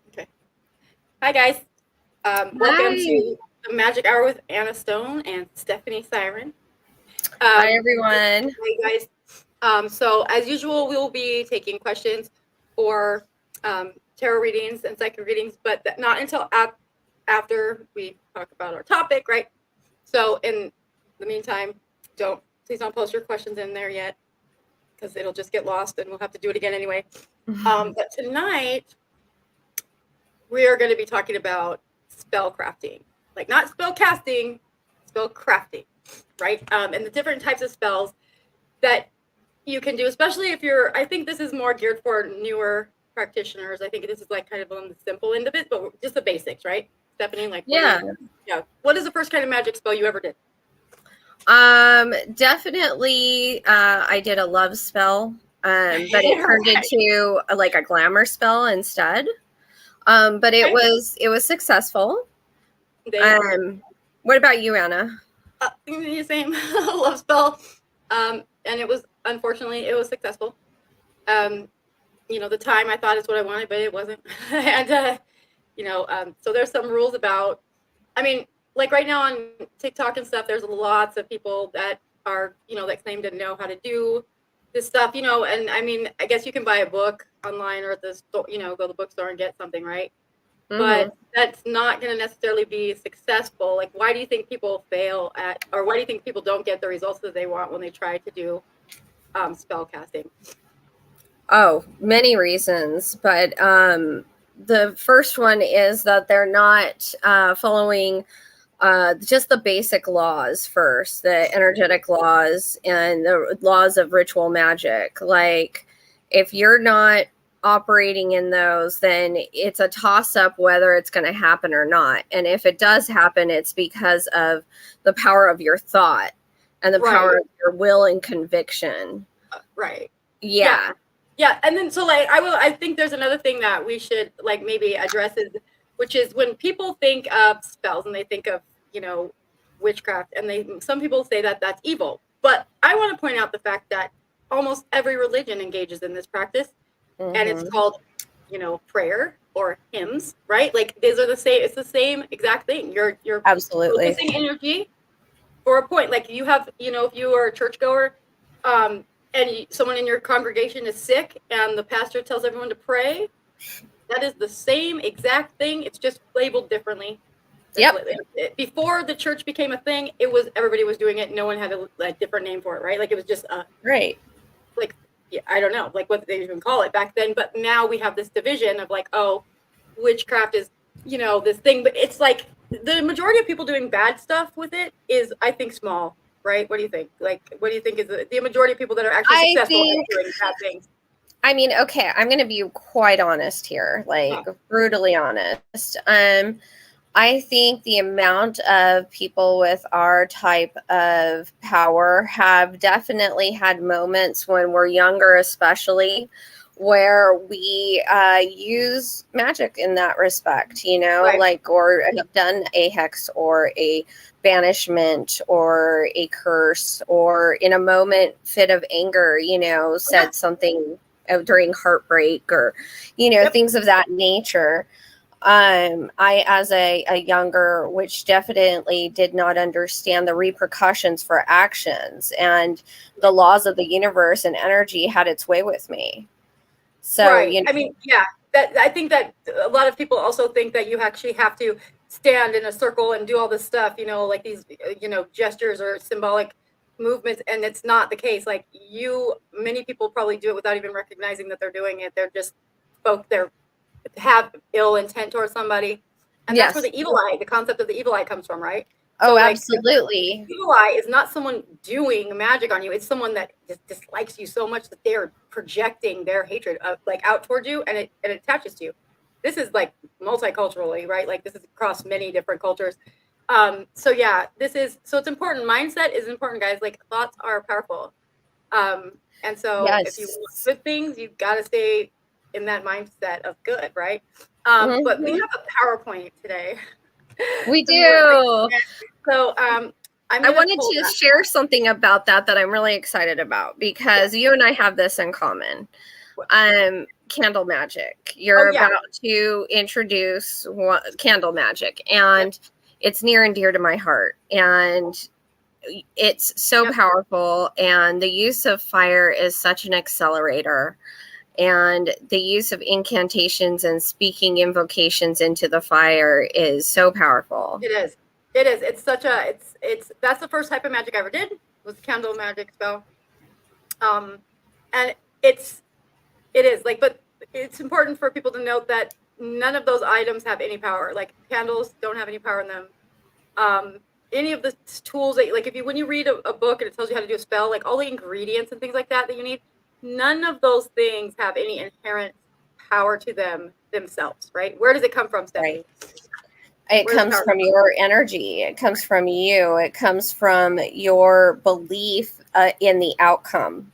Okay. Hi, guys. Welcome Hi. to the Magic Hour with Anna Stone and Stephanie Siren. Hi, Um, everyone. hey, guys. So, as usual, we will be taking questions for tarot readings and psychic readings, but not until after we talk about our topic, right? So, in the meantime, please don't post your questions in there yet because it'll just get lost and we'll have to do it again anyway. But tonight, we are going to be talking about spellcrafting, like not spell casting, spell crafting, right? And the different types of spells that you can do, especially if you're, I think this is more geared for newer practitioners. I think this is like kind of on the simple end of it, but just the basics, right? Stephanie, like, Yeah. What is the first kind of magic spell you ever did? Definitely, I did a love spell, but it turned Right. into like a glamour spell instead. But it Okay. was successful. They, What about you, Anna? the same love spell. And it was, unfortunately, it was successful. Um, the time I thought is what I wanted, but it wasn't. And so there's some rules about, I mean, like right now on TikTok and stuff, there's lots of people that are, that claim to know how to do this stuff, and I mean, I guess you can buy a book online or at the store, go to the bookstore and get something, right? Mm-hmm. But that's not going to necessarily be successful. Like, why do you think people fail at, or why do you think people don't get the results that they want when they try to do spell casting? Oh, many reasons, but the first one is that they're not following just the basic laws first, the energetic laws and the laws of ritual magic. Like, if you're not operating in those, then it's a toss up whether it's going to happen or not. And if it does happen, it's because of the power of your thought and the Right. power of your will and conviction. Right. Yeah. Yeah, and then so like I think there's another thing that we should like maybe address is, which is when people think of spells and they think of, witchcraft, and some people say that that's evil. But I want to point out the fact that almost every religion engages in this practice, and it's Mm-hmm. called, prayer or hymns, right? Like these are the same, it's the same exact thing. You're Absolutely. focusing energy for a point. Like you have, if you are a churchgoer, and someone in your congregation is sick and the pastor tells everyone to pray, that is the same exact thing. It's just labeled differently. Yep. Before the church became a thing, it was everybody was doing it. No one had a different name for it, right? Like it was just Right. like, yeah, I don't know, like what they even call it back then. But now we have this division of like, oh, witchcraft is, this thing. But it's like the majority of people doing bad stuff with it is, I think, small, right? What do you think? Like, what do you think is the majority of people that are actually I successful at think, doing bad things? I mean, okay, I'm going to be quite honest here, like Huh. brutally honest. I think the amount of people with our type of power have definitely had moments when we're younger, especially where we use magic in that respect, Right. like, or have done a hex or a banishment or a curse, or in a moment fit of anger, Yeah. said something during heartbreak, or Yep. things of that nature. I, as a younger, which definitely did not understand the repercussions for actions, and the laws of the universe and energy had its way with me. So, Right. I mean, yeah. That I think that a lot of people also think that you actually have to stand in a circle and do all this stuff, like these, gestures or symbolic movements, and it's not the case. Like many people probably do it without even recognizing that they're doing it. They're just they're have ill intent towards somebody, and that's where yes. the evil eye, the concept of the evil eye, comes from, right? Oh, So like absolutely. evil eye is not someone doing magic on you. It's someone that just dislikes you so much that they're projecting their hatred of, like, out towards you, and it attaches to you. This is like multiculturally, right? Like this is across many different cultures. So yeah, so it's important. Mindset is important, guys. Like thoughts are powerful. And so if you want Yes. good things, you've got to stay in that mindset of good, right? But we Hmm. have a PowerPoint today. We And we're like, do. so I'm I gonna wanted pull to that. share something about that I'm really excited about, Yes. because you and I have this in common. candle magic. You're about to introduce candle magic, and it's near and dear to my heart, and it's so powerful, and the use of fire is such an accelerator, and the use of incantations and speaking invocations into the fire is so powerful. It is. It's such a that's the first type of magic I ever did, was candle magic spell. And it is like, but it's important for people to note that none of those items have any power. Like candles don't have any power in them. Any of the tools that, like, when you read a book and it tells you how to do a spell, like all the ingredients and things like that you need, none of those things have any inherent power to them themselves, right? Where does it come from, Stephanie? It comes from your energy. It comes from you. It comes from your belief in the outcome.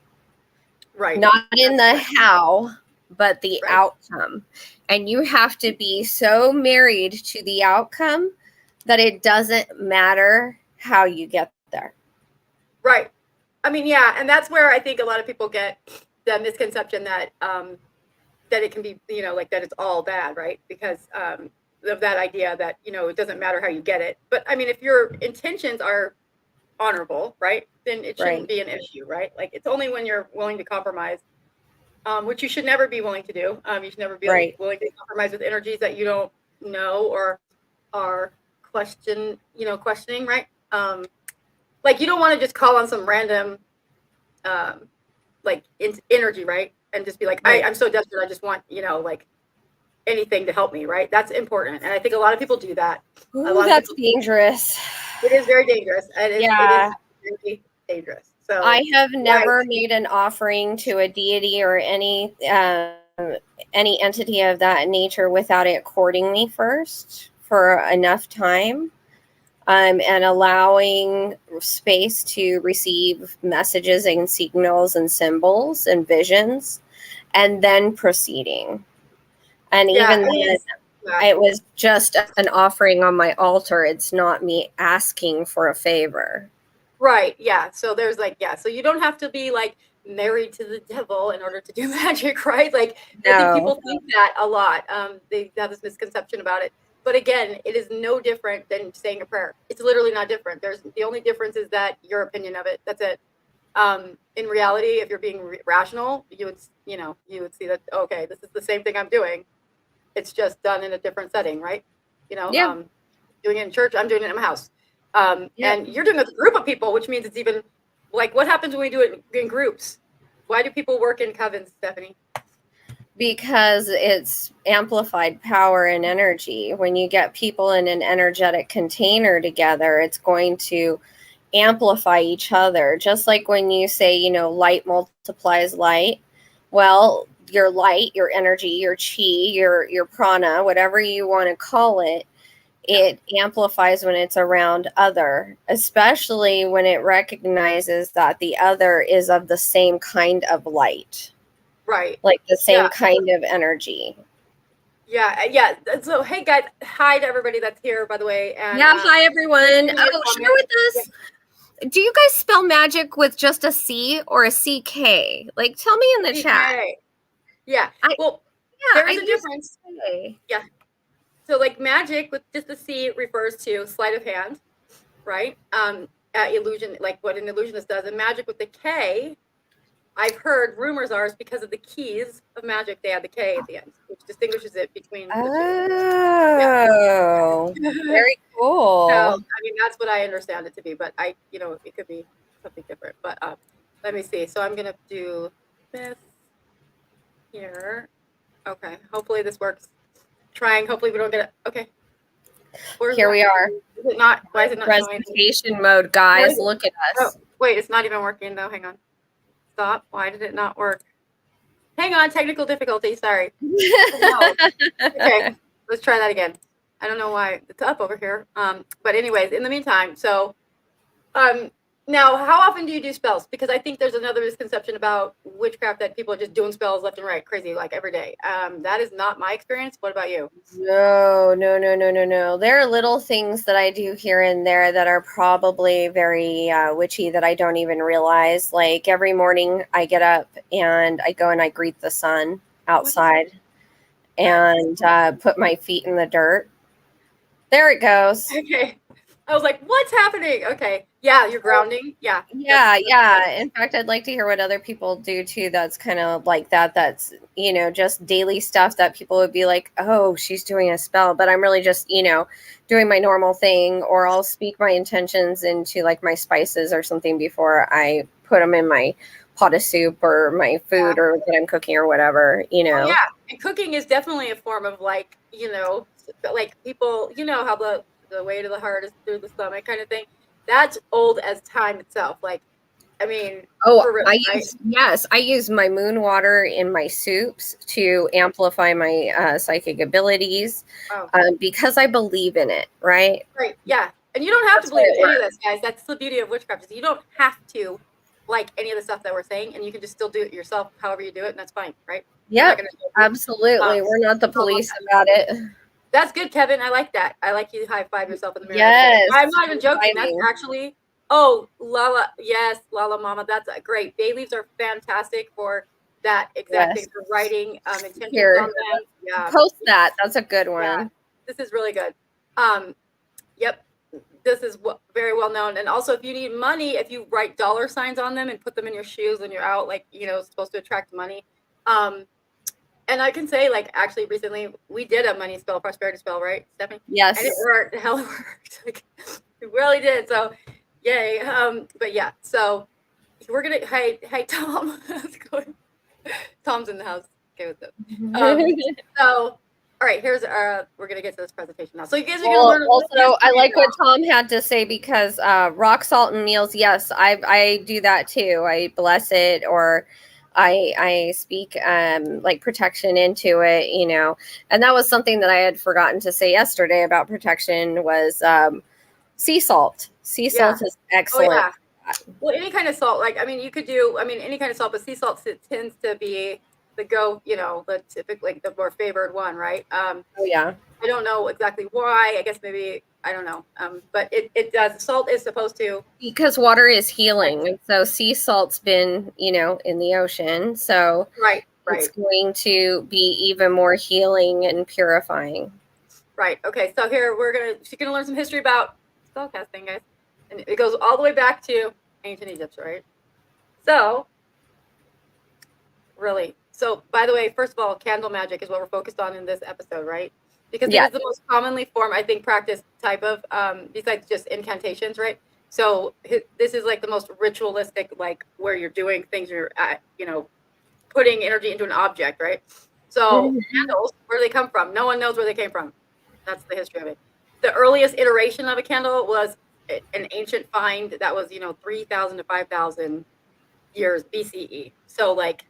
Right. Not in the how, but the outcome. And you have to be so married to the outcome that it doesn't matter how you get there. Right. I mean, yeah. And that's where I think a lot of people get the misconception that that it can be, like that it's all bad, right? Because of that idea that, it doesn't matter how you get it. But I mean, if your intentions are honorable, right, then it shouldn't be an issue, right? Like it's only when you're willing to compromise, which you should never be willing to do. You should never be willing to compromise with energies that you don't know or are questioning, right? Like you don't want to just call on some random like energy, right? And just be like, I'm so desperate, I just want, like anything to help me, right? That's important. And I think a lot of people do that. Ooh, that's dangerous. It is very dangerous. It is very dangerous. So I have never made an offering to a deity or any entity of that nature without it courting me first for enough time, and allowing space to receive messages and signals and symbols and visions, and then proceeding. And even then, it was just an offering on my altar. It's not me asking for a favor. Right. Yeah. So there's so you don't have to be like married to the devil in order to do magic, right? Like I think people think that a lot. They have this misconception about it. But again, it is no different than saying a prayer. It's literally not different. The only difference is that your opinion of it. That's it. In reality, if you're being rational, you would see that, okay, this is the same thing I'm doing. It's just done in a different setting, right? Doing it in church, I'm doing it in my house. And you're doing it with a group of people, which means it's even like, what happens when we do it in groups? Why do people work in covens, Stephanie? Because it's amplified power and energy. When you get people in an energetic container together, it's going to amplify each other. Just like when you say, light multiplies light. Well, your light, your energy, your chi, your prana, whatever you want to call it, it amplifies when it's around other, especially when it recognizes that the other is of the same kind of light. Right. Like the same kind of energy. Yeah. So, hey guys, hi to everybody that's here, by the way. And hi everyone. Share with us. Do you guys spell magic with just a C or a CK? Like, tell me in the chat. Yeah. There is a difference. Yeah. So, like magic with just the C refers to sleight of hand, right? Illusion, like what an illusionist does. And magic with the K, I've heard rumors are is because of the keys of magic, they add the K at the end, which distinguishes it between the two. Very cool. So, I mean, that's what I understand it to be, but it could be something different. But let me see. So I'm gonna do this here. Okay. Hopefully this works. Hopefully we don't get it. Okay. Here we are. Is it not? Why is it not presentation mode, guys? Look at us. Oh, wait, it's not even working though. Hang on. Stop. Why did it not work? Hang on. Technical difficulty. Sorry. Okay. Let's try that again. I don't know why it's up over here. But anyways, in the meantime, so Now, how often do you do spells? Because I think there's another misconception about witchcraft that people are just doing spells left and right, crazy, like every day. That is not my experience. What about you? No, no, no, no, no, no. There are little things that I do here and there that are probably very witchy that I don't even realize. Like every morning I get up and I go and I greet the sun outside and put my feet in the dirt. There it goes. Okay. I was like, what's happening? Okay. Yeah, you're grounding. Yeah. Yeah, yeah. In fact, I'd like to hear what other people do too. That's kind of like that. That's, just daily stuff that people would be like, oh, she's doing a spell. But I'm really just, doing my normal thing, or I'll speak my intentions into like my spices or something before I put them in my pot of soup or my food or that I'm cooking or whatever, Oh, yeah. And cooking is definitely a form of like, like people, how the way to the heart is through the stomach kind of thing. That's old as time itself. Like, I mean, for real, I use my moon water in my soups to amplify my psychic abilities because I believe in it, right? Right, yeah. And you don't have to believe in any of this, guys. That's the beauty of witchcraft. Is you don't have to like any of the stuff that we're saying, and you can just still do it yourself, however you do it, and that's fine, right? Yeah, absolutely. We're not the police about it. That's good, Kevin. I like that. I like you high five yourself in the mirror. Yes, I'm not even joking. That's actually Lala. Yes, Lala Mama. That's great. Bay leaves are fantastic for that exact thing, for writing intentions on them. Yeah, post that. That's a good one. Yeah, this is really good. Yep. This is very well known. And also, if you need money, if you write dollar signs on them and put them in your shoes when you're out, like, it's supposed to attract money. And I can say, like, actually, recently we did a money spell, prosperity spell, right, Stephanie? Yes. And it worked. Hell, it worked. Like, it really did. So, yay. But yeah, so we're gonna. Hey, Tom. How's it going? Tom's in the house. Okay with it. So. All right, we're going to get to this presentation now. So you guys are going to learn. Also, I like what Tom had to say because rock salt and meals, yes, I do that too. I bless it, or I speak like protection into it, and that was something that I had forgotten to say yesterday about protection was sea salt. Sea salt is excellent. Oh, yeah. Well, any kind of salt, like, you could do, any kind of salt, but sea salt tends to be the typical, like the more favored one, right? Oh yeah. I don't know exactly why. I guess maybe I don't know. But it does. Salt is supposed to, because water is healing, and so sea salt's been in the ocean, so it's going to be even more healing and purifying. Right. Okay. So here she's gonna learn some history about spellcasting, guys, and it goes all the way back to ancient Egypt, right? So really. So, by the way, first of all, candle magic is what we're focused on in this episode, right? Because it is the most commonly practiced type of, besides just incantations, right? So this is like the most ritualistic, like where you're doing things, you're, putting energy into an object, right? So candles, where do they come from? No one knows where they came from. That's the history of it. The earliest iteration of a candle was an ancient find that was, 3,000 to 5,000 years BCE. So like,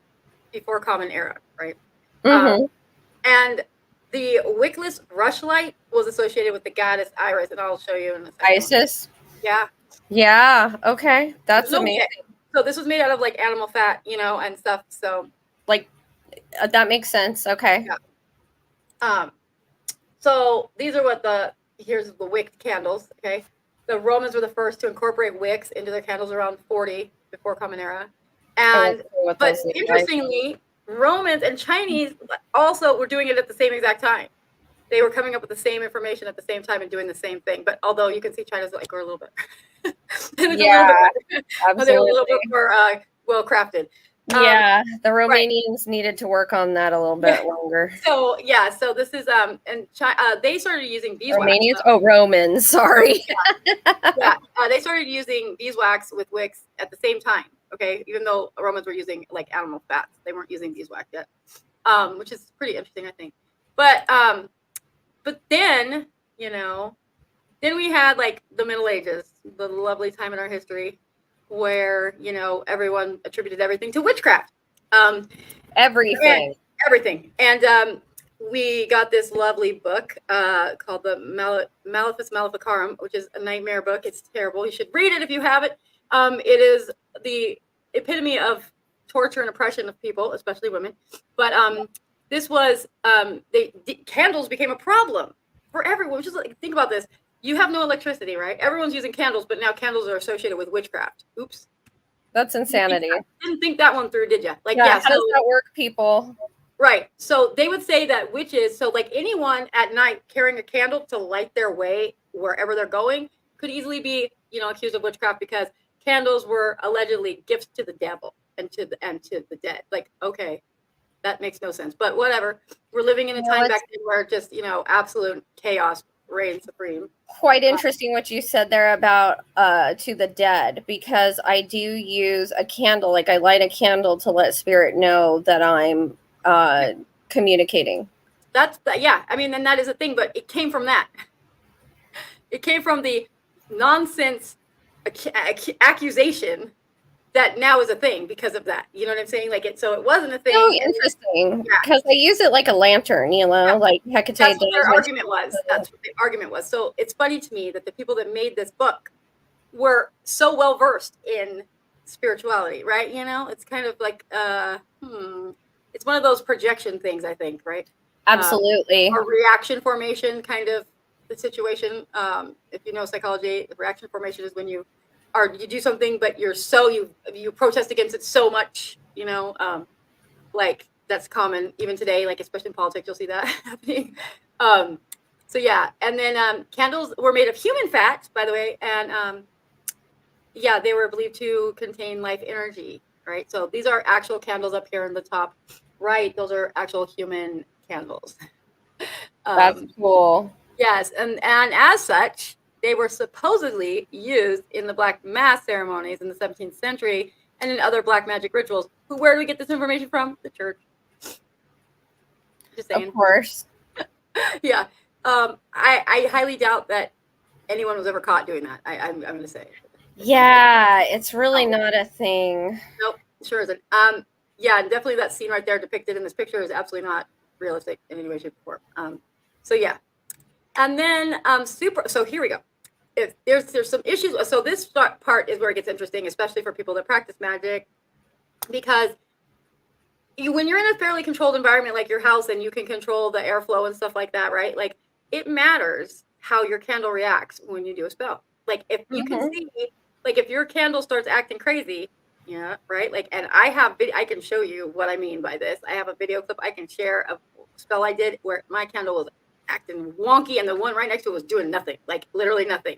before Common Era, right? And the wickless rushlight was associated with the goddess Iris, and I'll show you in a second. Isis? Yeah. Yeah, okay. That's amazing. So this was made out of like animal fat, and stuff. So like that makes sense. Okay. Yeah. So these are here's the wick candles, okay? The Romans were the first to incorporate wicks into their candles around 40 before Common Era. But interestingly, Romans and Chinese also were doing it at the same exact time. They were coming up with the same information at the same time and doing the same thing. But although you can see China's like we're a little bit, absolutely. They're a little bit more well crafted. Yeah, the Romanians needed to work on that a little bit longer. So this is and they started using beeswax. Romanians? Romans. Sorry. They started using beeswax with wicks at the same time. Okay, even though Romans were using like animal fats, they weren't using beeswax yet, which is pretty interesting, I think. But then then we had like the Middle Ages, the lovely time in our history where everyone attributed everything to witchcraft. Everything. And we got this lovely book called the Malefice Maleficarum, which is a nightmare book. It's terrible. You should read it if you have it. It is the epitome of torture and oppression of people, especially women. But this was candles became a problem for everyone. Which is like, think about this: you have no electricity, right? Everyone's using candles, but now candles are associated with witchcraft. Oops, That's insanity. didn't think that one through, did you? Like, yeah, how does that work, people? Right. So they would say that witches, so like anyone at night carrying a candle to light their way wherever they're going could easily be, accused of witchcraft because candles were allegedly gifts to the devil and to the dead. Like, okay, that makes no sense. But whatever. We're living in a time back then where just, absolute chaos reigned supreme. Quite interesting what you said there about to the dead, because I do use a candle. Like I light a candle to let spirit know that I'm communicating. Yeah. I mean, and that is a thing, but it came from that. It came from the nonsense accusation that now is a thing because of that. You know what I'm saying? Like so it wasn't a thing. Oh, interesting. Because I use it like a lantern, like Hecate. That's what their argument was. That's what the argument was. So it's funny to me that the people that made this book were so well versed in spirituality, right? It's kind of like it's one of those projection things, I think, right? Absolutely. Or reaction formation kind of the situation. If you know psychology, the reaction formation is when you do something, but you're you protest against it so much, like that's common even today, like especially in politics, you'll see that happening. So yeah, and then candles were made of human fat, by the way, and yeah, they were believed to contain life energy, right? So these are actual candles up here in the top right. Those are actual human candles. That's cool. Yes, and as such, they were supposedly used in the black mass ceremonies in the 17th century and in other black magic rituals. Where do we get this information from? The church. Just saying. Of course. Yeah. I highly doubt that anyone was ever caught doing that. I'm going to say. Yeah, it's really not a thing. Nope, sure isn't. Yeah, and definitely that scene right there depicted in this picture is absolutely not realistic in any way, shape, or form. So yeah. And then so here we go. If there's some issues. So this part is where it gets interesting, especially for people that practice magic, because when you're in a fairly controlled environment like your house and you can control the airflow and stuff like that, right? Like it matters how your candle reacts when you do a spell. Like if you can see, like if your candle starts acting crazy, yeah, right? Like, and I can show you what I mean by this. I have a video clip I can share of a spell I did where my candle was acting wonky and the one right next to it was doing nothing, like literally nothing.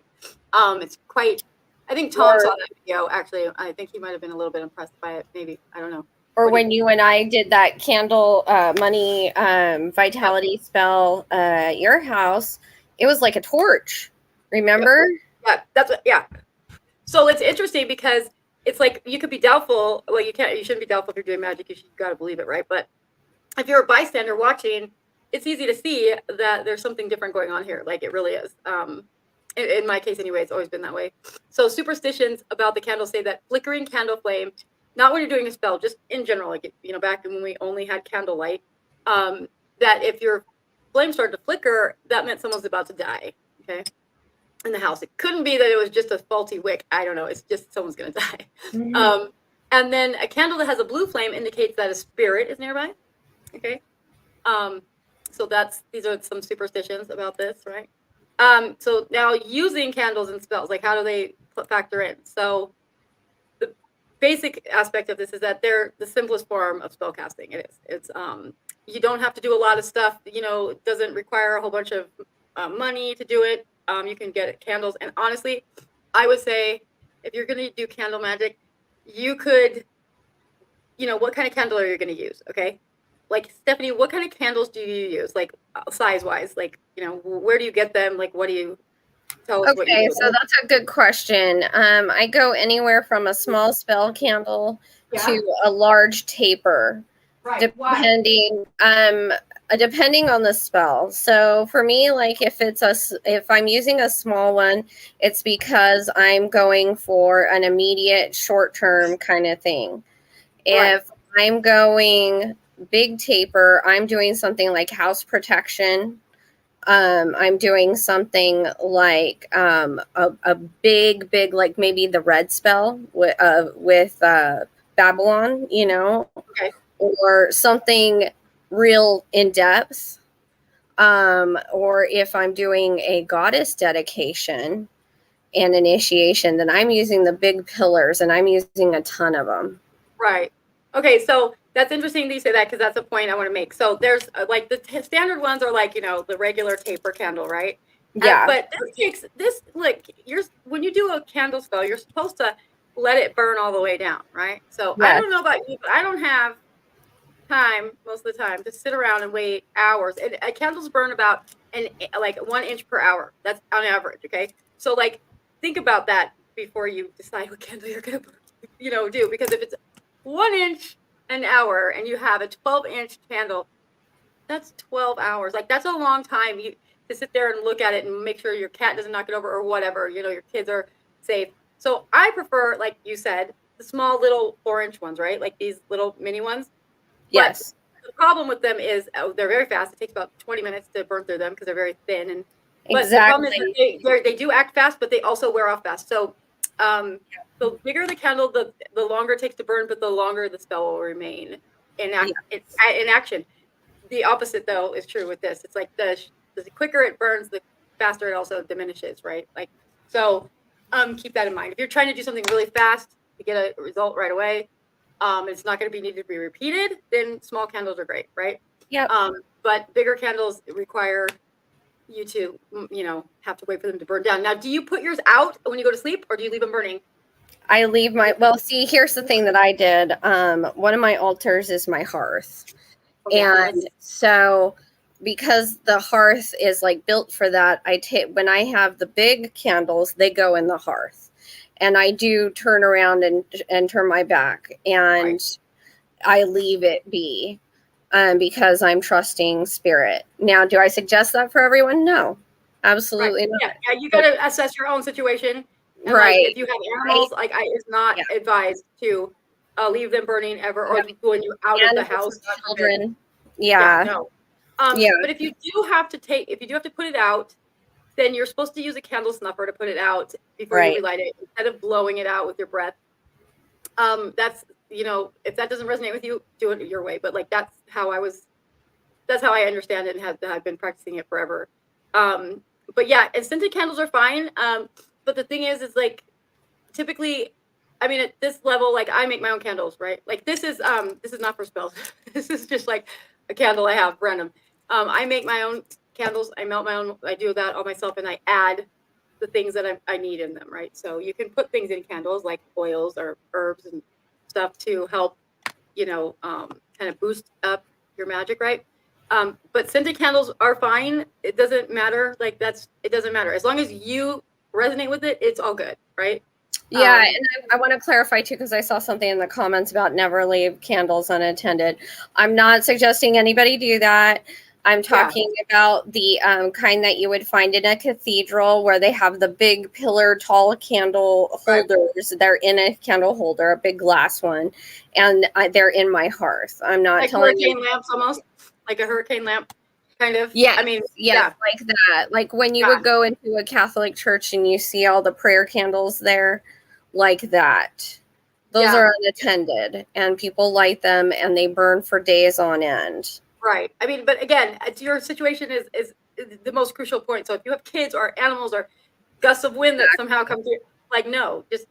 It's quite, I think Tom saw that video actually. I think he might have been a little bit impressed by it, maybe, I don't know. Or when you and I did that candle money vitality spell at your house, it was like a torch, remember? Yeah, that's what, yeah. So it's interesting because it's like you could be doubtful, well, you shouldn't be doubtful if you're doing magic, you gotta believe it, right? But if you're a bystander watching, it's easy to see that there's something different going on here. Like it really is. In my case anyway, it's always been that way. So superstitions about the candle say that flickering candle flame, not when you're doing a spell, just in general, like, back when we only had candlelight, that if your flame started to flicker, that meant someone's about to die, okay, in the house. It couldn't be that it was just a faulty wick. I don't know. It's just someone's going to die. Mm-hmm. And then a candle that has a blue flame indicates that a spirit is nearby, okay? So these are some superstitions about this, right? So now using candles and spells, like how do they factor in? So the basic aspect of this is that they're the simplest form of spellcasting. It is. It's you don't have to do a lot of stuff. It doesn't require a whole bunch of money to do it. You can get candles, and honestly, I would say if you're going to do candle magic, you could, what kind of candle are you going to use? Okay. Like, Stephanie, what kind of candles do you use? Like size-wise, like, where do you get them? Like, what do you tell us? Okay, so that's a good question. I go anywhere from a small spell candle to a large taper, right? Depending on the spell. So for me, like if I'm using a small one, it's because I'm going for an immediate short-term kind of thing. Right. If I'm going big taper, I'm doing something like house protection. I'm doing something like a big, like maybe the red spell with Babylon, Okay. or something real in depth. Or if I'm doing a goddess dedication and initiation, then I'm using the big pillars, and I'm using a ton of them. Right. Okay, so that's interesting that you say that, because that's a point I want to make. So there's like the standard ones are like, the regular taper candle, right? Yeah. But this takes this, like, when you do a candle spell, you're supposed to let it burn all the way down, right? So I Yes. don't know about you, but I don't have time most of the time to sit around and wait hours. And candles burn about like 1 inch per hour. That's on average. Okay, so like think about that before you decide what candle you're gonna do, because if it's 1 inch an hour and you have a 12-inch candle, that's 12 hours. Like, that's a long time to sit there and look at it and make sure your cat doesn't knock it over or whatever, your kids are safe. So I prefer, like you said, the small little 4-inch ones, right? Like these little mini ones. Yes. But the problem with them is they're very fast. It takes about 20 minutes to burn through them because they're very thin. But the problem is that they do act fast, but they also wear off fast. So the bigger the candle, the longer it takes to burn, but the longer the spell will remain in action. The opposite, though, is true with this. It's like the quicker it burns, the faster it also diminishes, right? Like, so keep that in mind. If you're trying to do something really fast to get a result right away, it's not going to be needed to be repeated, then small candles are great, right? Yep. But bigger candles require you to, have to wait for them to burn down. Now, do you put yours out when you go to sleep, or do you leave them burning? I leave see, here's the thing that I did. One of my altars is my hearth. And so because the hearth is like built for that, when I have the big candles, they go in the hearth. And I do turn around and turn my back, and I leave it be, because I'm trusting spirit. Now, do I suggest that for everyone? No, absolutely not. Yeah, you got to assess your own situation. And right. Like, if you have animals, it's not advised to leave them burning ever, or when you're out of the house. Children. No. Yeah. But if you do have to put it out, then you're supposed to use a candle snuffer to put it out before you relight it, instead of blowing it out with your breath. That's, if that doesn't resonate with you, do it your way. But like, that's how I understand it, and I've been practicing it forever. But yeah, and scented candles are fine. But the thing is like, typically, I mean, at this level, like, I make my own candles, right? Like, this is not for spells. This is just like a candle I have random. I make my own candles. I melt my own. I do that all myself, and I add the things that I need in them, right? So you can put things in candles like oils or herbs and stuff to help, kind of boost up your magic, right? But scented candles are fine. It doesn't matter. Like, it doesn't matter. As long as you resonate with it, it's all good, right? Yeah, and I want to clarify too, because I saw something in the comments about never leave candles unattended. I'm not suggesting anybody do that. I'm talking about the kind that you would find in a cathedral, where they have the big pillar tall candle holders. They're in a candle holder, a big glass one, and they're in my hearth. I'm not like telling hurricane lamps, almost like a hurricane lamp, kind of. Yeah, I mean, like that. Like when you would go into a Catholic church and you see all the prayer candles there, like that. Those are unattended, and people light them, and they burn for days on end. Right. I mean, but again, your situation is the most crucial point. So if you have kids or animals or gusts of wind that somehow come through, like, no, just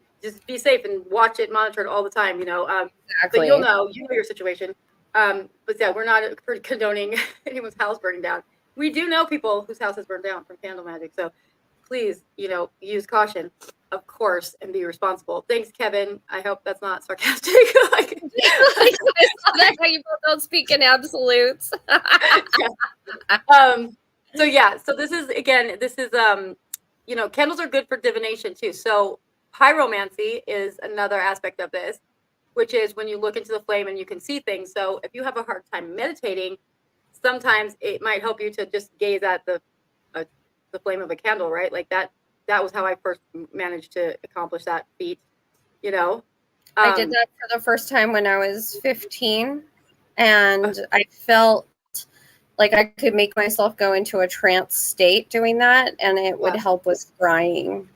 be safe and watch it, monitor it all the time. But you know your situation. But yeah, we're not condoning anyone's house burning down. We do know people whose house has burned down from candle magic. So please, use caution, of course, and be responsible. Thanks, Kevin. I hope that's not sarcastic. I saw that how you both don't speak in absolutes. So this is candles are good for divination too. So pyromancy is another aspect of this, which is when you look into the flame and you can see things. So if you have a hard time meditating, sometimes it might help you to just gaze at the flame of a candle, right? Like that was how I first managed to accomplish that feat. I did that for the first time when I was 15, and I felt Like I could make myself go into a trance state doing that, and it would help with scrying.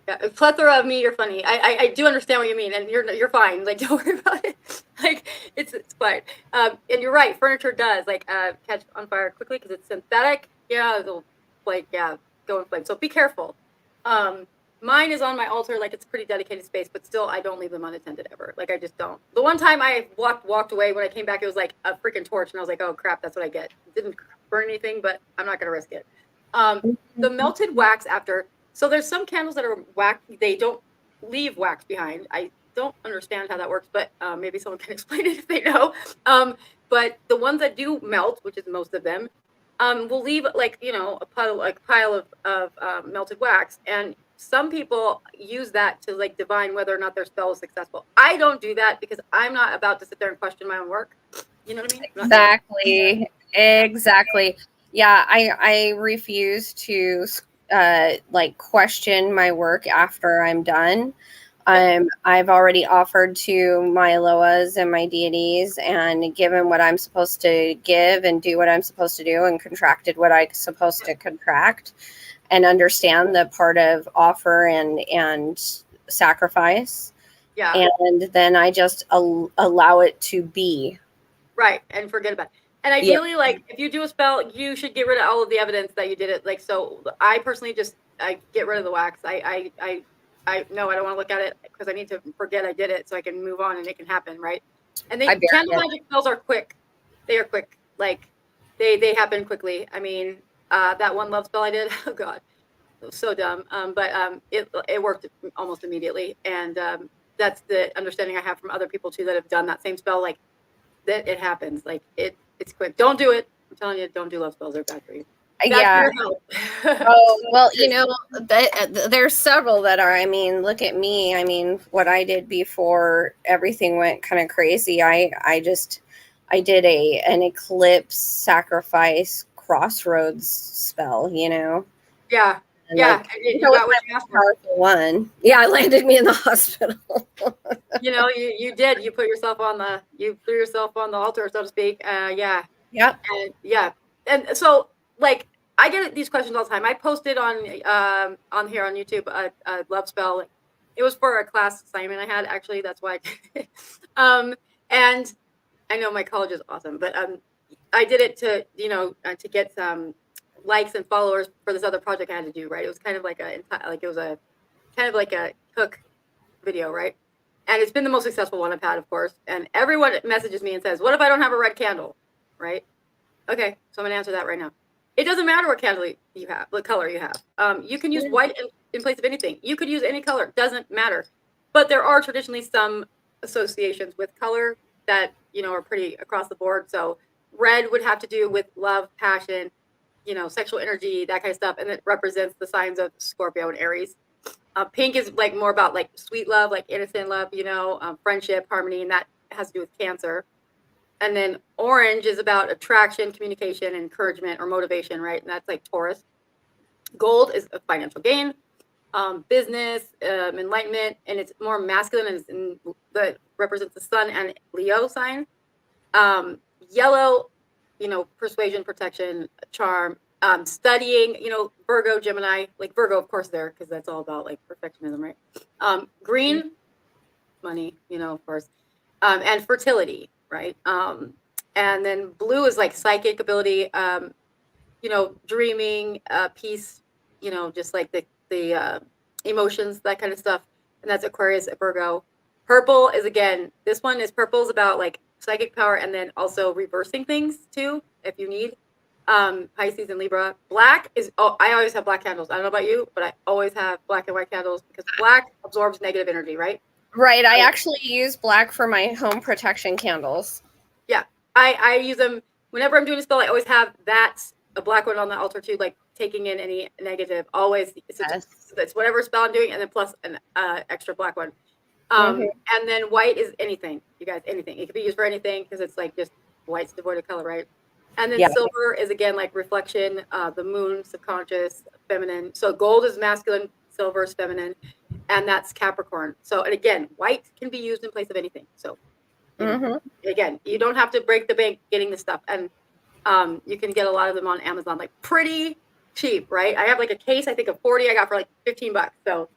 Yeah, a plethora of me. You're funny. I do understand what you mean, and you're fine. Like, don't worry about it. Like, it's fine. And you're right. Furniture does catch on fire quickly because it's synthetic. Yeah, it'll go in flames. So be careful. Mine is on my altar. Like, it's a pretty dedicated space, but still, I don't leave them unattended ever. Like, I just don't. The one time I walked away, when I came back, it was like a freaking torch, and I was like, oh crap, that's what I get. It didn't burn anything, but I'm not gonna risk it. The melted wax after. So there's some candles that are wax. They don't leave wax behind. I don't understand how that works, but maybe someone can explain it if they know. But the ones that do melt, which is most of them, will leave a pile of melted wax. And some people use that to like divine whether or not their spell is successful. I don't do that because I'm not about to sit there and question my own work. You know what I mean? Exactly. Yeah, I refuse to question my work after I'm done. I've already offered to my Loas and my deities and given what I'm supposed to give and do what I'm supposed to do and contracted what I'm supposed to contract and understand the part of offer and sacrifice. Yeah. And then I just allow it to be. Right. And forget about it. And ideally, like, if you do a spell, you should get rid of all of the evidence that you did it. Like, so I personally I get rid of the wax. I no, I don't want to look at it because I need to forget I did it so I can move on and it can happen, right? And candle magic spells are quick. They are quick. Like, they happen quickly. I mean, that one love spell I did, oh God, it was so dumb. But it worked almost immediately. And that's the understanding I have from other people too that have done that same spell. Like, that it happens. Like, it's quick. Don't do it. I'm telling you, don't do love spells. They're bad for you. That's oh, well, there's several that are, I mean, look at me. I mean, what I did before everything went kind of crazy. I did an eclipse sacrifice crossroads spell, Yeah. And you got what you asked for. Powerful one. Yeah, it landed me in the hospital. You did. You threw yourself on the altar, so to speak. Yeah. Yeah. And yeah. And so, like, I get these questions all the time. I posted on here on YouTube a love spell. It was for a class assignment I had, actually. That's why I did it. And I know my college is awesome, but I did it to get some likes and followers for this other project I had to do, right? It was kind of like a hook video, right? And it's been the most successful one I've had, of course. And everyone messages me and says, what if I don't have a red candle, right? Okay, so I'm going to answer that right now. It doesn't matter what candle you have, what color you have. You can use white in place of anything. You could use any color. Doesn't matter. But there are traditionally some associations with color that, are pretty across the board. So red would have to do with love, passion, sexual energy, that kind of stuff. And it represents the signs of Scorpio and Aries. Pink is like more about like sweet love, like innocent love, friendship, harmony, and that has to do with Cancer. And then orange is about attraction, communication, encouragement, or motivation, right? And that's like Taurus. Gold is a financial gain, business, enlightenment, and it's more masculine and that represents the Sun and Leo sign. Yellow, persuasion, protection, charm, studying, Virgo, Gemini, like Virgo, of course, there, because that's all about like perfectionism, right? Green, money, of course, and fertility, right? And then blue is like psychic ability, dreaming, peace, just like the emotions, that kind of stuff. And that's Aquarius, Virgo. Purple is, again, purple is about like psychic power and then also reversing things too, if you need. Pisces and Libra. Black is, I always have black candles. I don't know about you, but I always have black and white candles because black absorbs negative energy, right? Right. I actually use black for my home protection candles. Yeah. I use them whenever I'm doing a spell. I always have a black one on the altar too, like taking in any negative. Always, it's whatever spell I'm doing, and then plus an extra black one. And then white is anything, you guys, anything. It can be used for anything because it's like just white's devoid of color, right? And then silver is, again, like reflection, the moon, subconscious, feminine. So gold is masculine, silver is feminine, and that's Capricorn. So, and again, white can be used in place of anything. So, again, you don't have to break the bank getting the stuff. And You can get a lot of them on Amazon, like pretty cheap, right? I have like a case, I think of 40 I got for like $15. So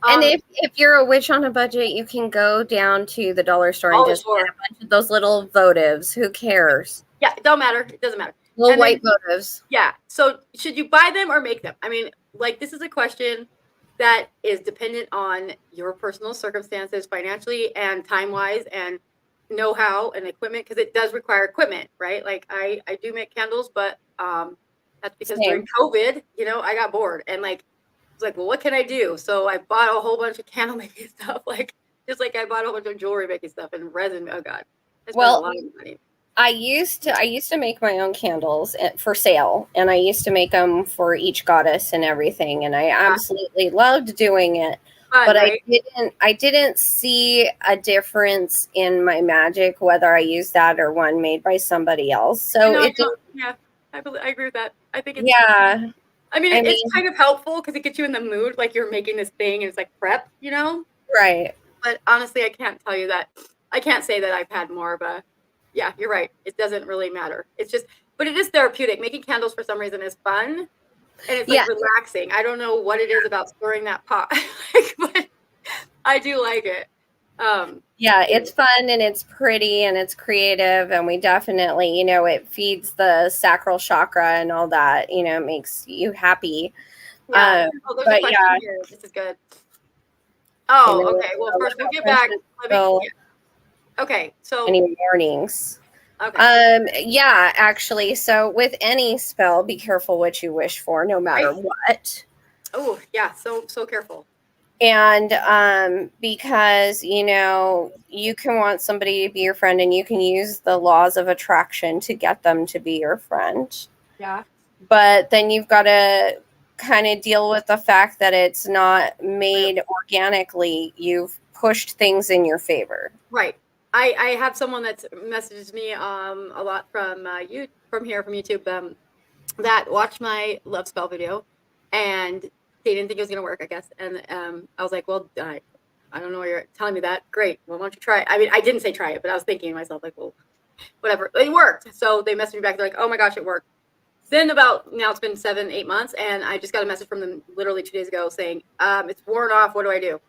and if you're a witch on a budget, you can go down to the dollar store and just get a bunch of those little votives. Who cares? Yeah, it don't matter. It doesn't matter. Little white votives. Yeah. So should you buy them or make them? I mean, like, this is a question that is dependent on your personal circumstances financially and time-wise and know-how and equipment, because it does require equipment, right? Like I do make candles, but that's because during COVID, you know, I got bored and like was like, well, what can I do? So I bought a whole bunch of candle making stuff, like just like I bought a whole bunch of jewelry making stuff and resin. Oh God, I spent a lot of money. I used to make my own candles for sale, and I used to make them for each goddess and everything, and I absolutely loved doing it. But right? I didn't see a difference in my Magick whether I used that or one made by somebody else. So I agree with that. I think it's I mean, it's kind of helpful because it gets you in the mood, like you're making this thing and it's like prep, you know? Right. But honestly, I can't tell you that. I can't say that I've had more of a, yeah, you're right. It doesn't really matter. It's just, but it is therapeutic. Making candles for some reason is fun and it's like relaxing. I don't know what it is about stirring that pot, but I do like it. It's fun and it's pretty and it's creative, and we definitely, you know, it feeds the sacral chakra and all that, you know, makes you happy. There's a question here. This is good. Oh, okay. Well, first we'll get back. Okay, so any warnings? Okay. Actually, so with any spell, be careful what you wish for, no matter what. Oh, yeah, so careful. And because, you know, you can want somebody to be your friend and you can use the laws of attraction to get them to be your friend. Yeah. But then you've got to kind of deal with the fact that it's not made organically. You've pushed things in your favor. Right. I have someone that's messaged me a lot from YouTube that watched my love spell video, and they didn't think it was going to work, I guess. And I was like, well, I don't know why you're telling me that. Great. Well, why don't you try it? I mean, I didn't say try it, but I was thinking to myself, like, well, whatever. It worked. So they messaged me back. They're like, oh my gosh, it worked. Then now it's been 7-8 months, and I just got a message from them literally 2 days ago saying, it's worn off. What do I do?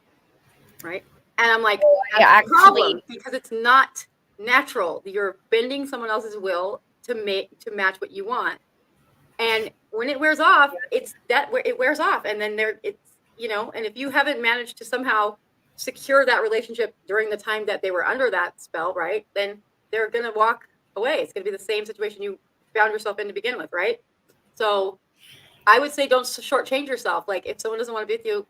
Right. And I'm like, that's a problem, because it's not natural. You're bending someone else's will to match what you want. And when it wears off, it wears off. And then it's, you know, and if you haven't managed to somehow secure that relationship during the time that they were under that spell, right, then they're going to walk away. It's going to be the same situation you found yourself in to begin with, right? So I would say don't shortchange yourself. Like, if someone doesn't want to be with you,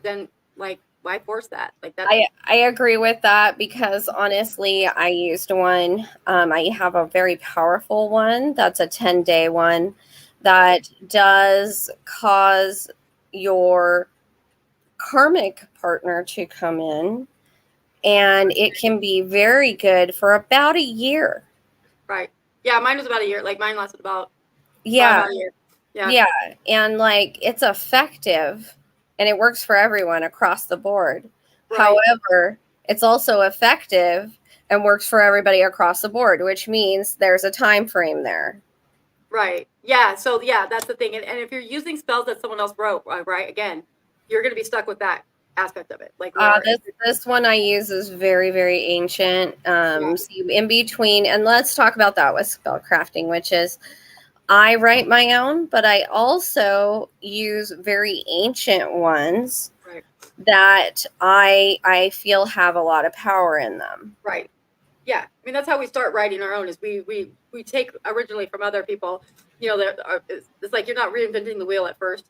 then, like, why force that? Like that. I agree with that, because honestly, I used one. I have a very powerful one. That's a 10-day one that does cause your karmic partner to come in, and it can be very good for about a year. Right. Yeah, mine was about a year. Like, mine lasted about a year. Yeah. And like, it's effective. And it works for everyone across the board. Right. However, it's also effective and works for everybody across the board, which means there's a time frame there. Right. Yeah. So, that's the thing. And if you're using spells that someone else wrote, right, again, you're going to be stuck with that aspect of it. Like, this one I use is very, very ancient. So in between, and let's talk about that with spellcrafting, which is, I write my own, but I also use very ancient ones that I feel have a lot of power in them. Right. Yeah. I mean, that's how we start writing our own, is we take originally from other people. You know, it's like you're not reinventing the wheel at first.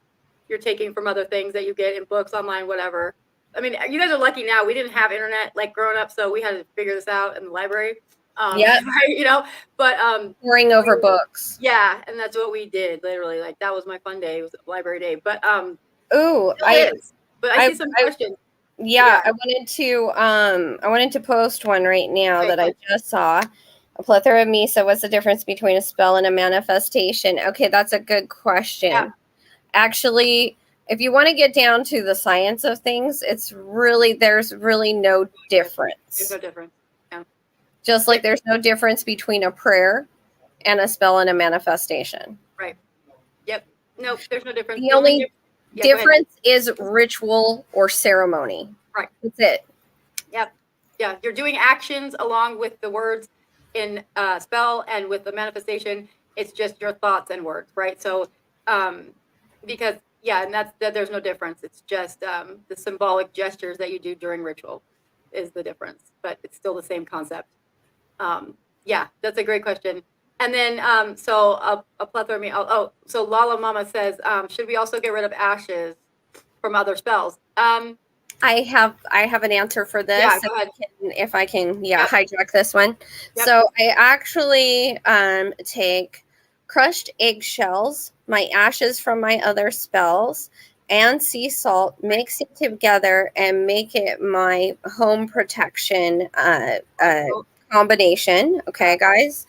You're taking from other things that you get in books, online, whatever. I mean, you guys are lucky now. We didn't have internet like growing up, so we had to figure this out in the library. Right, you know, but pouring over books. Yeah, and that's what we did, literally. Like, that was my fun day. It was library day. But I see some questions. I wanted to post one right now that I just saw. A plethora of Misa. What's the difference between a spell and a manifestation? Okay, that's a good question. Yeah. Actually, if you want to get down to the science of things, there's really no difference. There's no difference. Just like there's no difference between a prayer and a spell and a manifestation. Right. Yep. Nope. There's no difference. The only Yeah, go ahead. difference is ritual or ceremony. Right. That's it. Yep. Yeah. You're doing actions along with the words in spell, and with the manifestation, it's just your thoughts and words, right? So, because yeah, and that there's no difference. It's just the symbolic gestures that you do during ritual is the difference, but it's still the same concept. Yeah, that's a great question. And then, so a plethora of me. So Lala Mama says, should we also get rid of ashes from other spells? I have an answer for this. Yeah, go ahead. If I can, hijack this one. Yep. So I actually take crushed eggshells, my ashes from my other spells, and sea salt, mix it together, and make it my home protection combination. Okay, guys.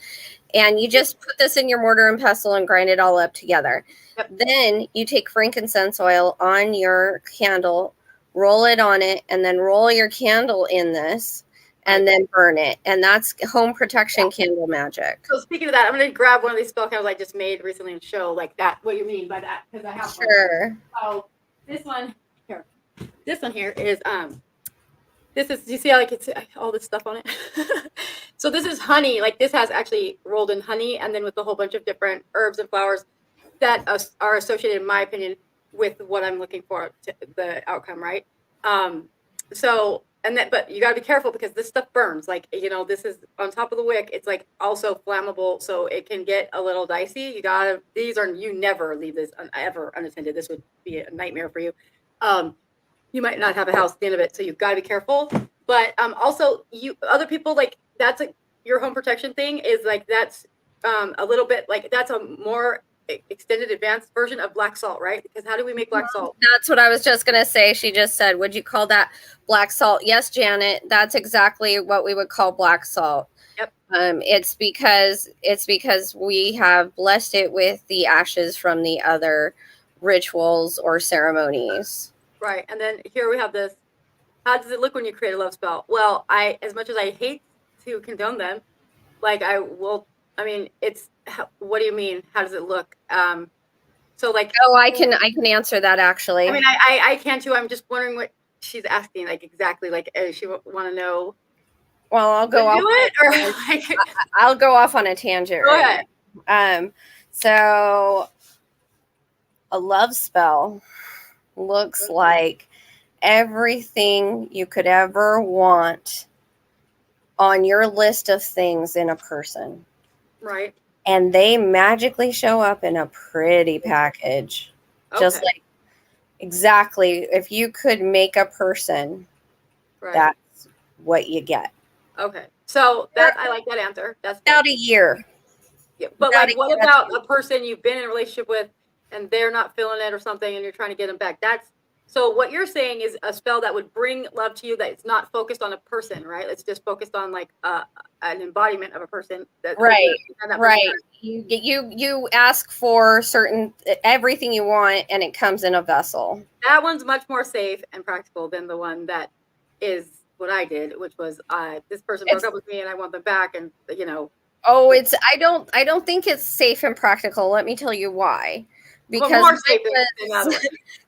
And you just put this in your mortar and pestle and grind it all up together. Yep. Then you take frankincense oil on your candle, roll it on it, and then roll your candle in this, and then burn it. And that's home protection candle magic. So speaking of that, I'm going to grab one of these spell candles I just made recently and show like that, what you mean by that, because I have Sure. one. So this one here is this is, you see how like it's all this stuff on it? So this is honey. Like this has actually rolled in honey, and then with a whole bunch of different herbs and flowers that are associated, in my opinion, with what I'm looking for, the outcome, right? So, and that, but you got to be careful because this stuff burns. Like, you know, this is on top of the wick. It's like also flammable, so it can get a little dicey. You never leave this ever unattended. This would be a nightmare for you. You might not have a house at the end of it, so you've got to be careful. But also, other people, like, that's your home protection thing is like, that's a little bit like, that's a more extended advanced version of black salt, right? Because how do we make black salt? That's what I was just going to say. She just said, would you call that black salt? Yes, Janet, that's exactly what we would call black salt. Yep. It's because we have blessed it with the ashes from the other rituals or ceremonies. Right. And then here we have this. How does it look when you create a love spell? Well, as much as I hate to condone them, like it's, what do you mean? How does it look? So like, I can answer that actually. I mean, I can too. I'm just wondering what she's asking, like exactly, like she want to know. Well, I'll go off. Do it, or like, I'll go off on a tangent. Go ahead. So a love spell looks like everything you could ever want on your list of things in a person. Right. And they magically show up in a pretty package. Okay. Just like exactly if you could make a person, right, that's what you get. Okay. So I like that answer. That's about a year. Yeah. But like, what about a person you've been in a relationship with and they're not feeling it or something and you're trying to get them back? So what you're saying is a spell that would bring love to you, that it's not focused on a person, right? It's just focused on like an embodiment of a person. Right. You ask for everything you want, and it comes in a vessel. That one's much more safe and practical than the one that is what I did, which was this person broke up with me and I want them back, and you know. Oh, I don't think it's safe and practical. Let me tell you why. Because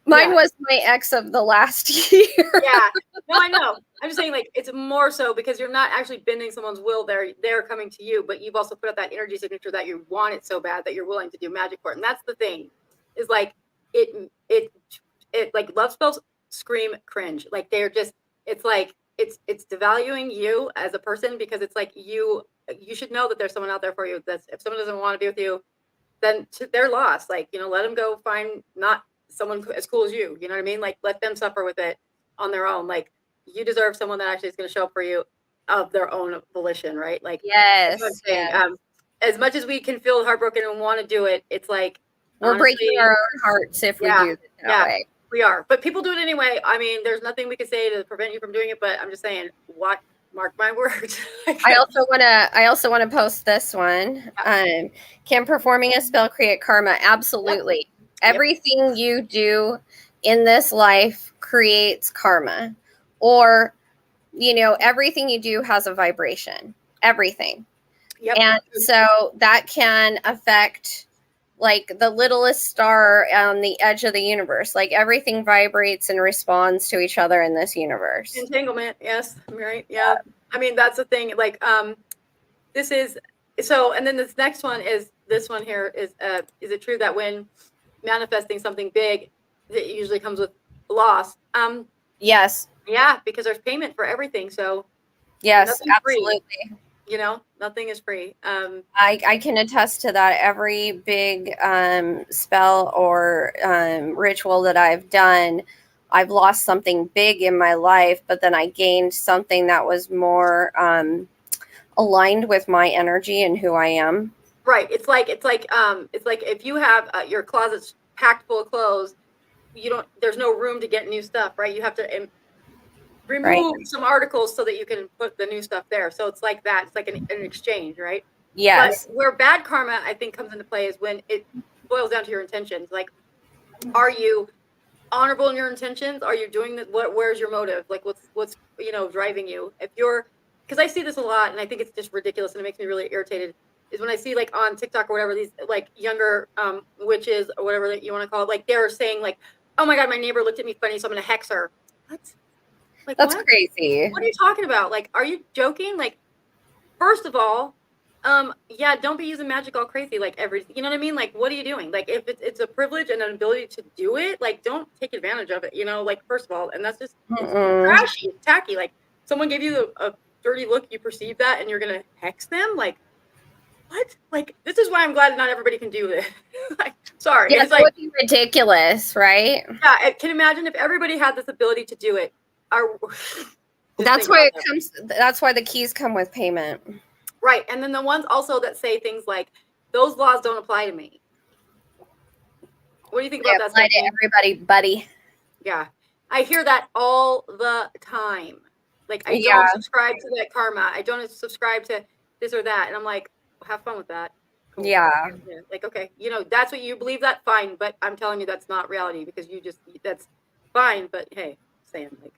mine was my ex of the last year. Yeah, no, I know. I'm just saying, like, it's more so because you're not actually bending someone's will. They're coming to you, but you've also put out that energy signature that you want it so bad that you're willing to do magic for it. And that's the thing, is like it like love spells scream cringe. Like they're just, it's like it's devaluing you as a person, because it's like you should know that there's someone out there for you. That's, if someone doesn't want to be with you, then they're lost. Like, you know, let them go find not someone as cool as you. You know what I mean? Like, let them suffer with it on their own. Like, you deserve someone that actually is going to show up for you of their own volition, right? Like, yes. As much as we can feel heartbroken and want to do it, it's like we're breaking our own hearts if we do it that way. We are. But people do it anyway. I mean, there's nothing we can say to prevent you from doing it. But I'm just saying, mark my words. I also want to post this one. Can performing a spell create karma? Absolutely. Yep. Everything you do in this life creates karma, or, you know, everything you do has a vibration. Everything. Yep. And so that can affect like the littlest star on the edge of the universe. Like everything vibrates and responds to each other in this universe. Entanglement. Yes. Right. Yeah. I mean, that's the thing. Like, this is so, and then this next one is this one here is it true that when manifesting something big, it usually comes with loss? Yes. Yeah, because there's payment for everything. So Yes, nothing's absolutely. free. You know, nothing is free. I can attest to that. Every big spell or ritual that I've done, I've lost something big in my life, but then I gained something that was more aligned with my energy and who I am. Right. It's like if you have your closet's packed full of clothes, there's no room to get new stuff, right? You have to remove some articles so that you can put the new stuff there. So it's like that. It's like an exchange, right? Yes. But where bad karma, I think, comes into play is when it boils down to your intentions. Like, are you honorable in your intentions? Are you doing where's your motive? Like, what's driving you? Because I see this a lot, and I think it's just ridiculous, and it makes me really irritated. Is when I see like on TikTok or whatever these like younger witches or whatever that you want to call it, like they're saying like, "Oh my God, my neighbor looked at me funny, so I'm gonna hex her." What? Like, That's what? crazy. What are you talking about? Like, are you joking? Like, first of all, yeah, don't be using magic all crazy like you know what I mean? Like, what are you doing? Like, if it's a privilege and an ability to do it, like, don't take advantage of it, like, first of all. And that's just, it's trashy, it's tacky. Like, someone gave you a dirty look, you perceive that, and you're gonna hex them? Like, what? Like, this is why I'm glad not everybody can do this. Like, sorry. Yeah, It's that like, would be ridiculous, right? yeah, I can imagine if everybody had this ability to do it. That's why that's why the keys come with payment. Right. And then the ones also that say things like, those laws don't apply to me. What do you think about that? Apply to everybody, buddy. Yeah. I hear that all the time. Like, I don't subscribe to that karma. I don't subscribe to this or that. And I'm like, well, have fun with that. Cool. Yeah. Like, okay, that's what you believe, that fine. But I'm telling you, that's not reality, because that's fine. But hey, saying like,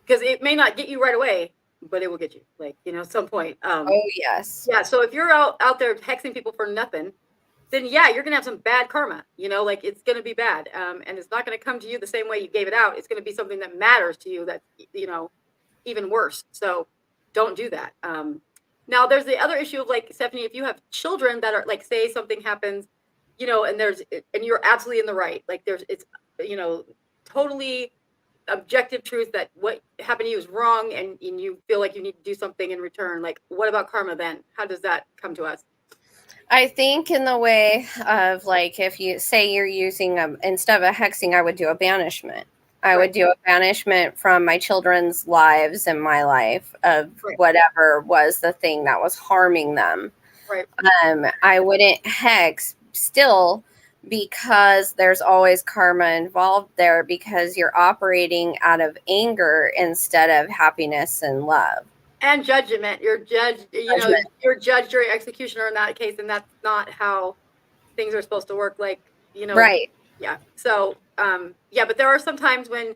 because it may not get you right away, but it will get you, like, at some point. Oh yes. Yeah. So if you're out there hexing people for nothing, then yeah, you're gonna have some bad karma. Like, it's gonna be bad, and it's not gonna come to you the same way you gave it out. It's gonna be something that matters to you, that's even worse. So don't do that. Now there's the other issue of, like, Stephanie, if you have children that are, like, say something happens, and you're absolutely in the right, like, it's totally objective truth that what happened to you is wrong, and you feel like you need to do something in return. Like, what about karma then? How does that come to us? I think in the way of, like, if you say you're using instead of a hexing, I would do a banishment. I would do a banishment from my children's lives and my life of whatever was the thing that was harming them. Right. I wouldn't hex still, because there's always karma involved there, because you're operating out of anger instead of happiness and love. And judgment. You're judged, you're judged during executioner in that case, and that's not how things are supposed to work. Like, right. Yeah. So, yeah, but there are some times when,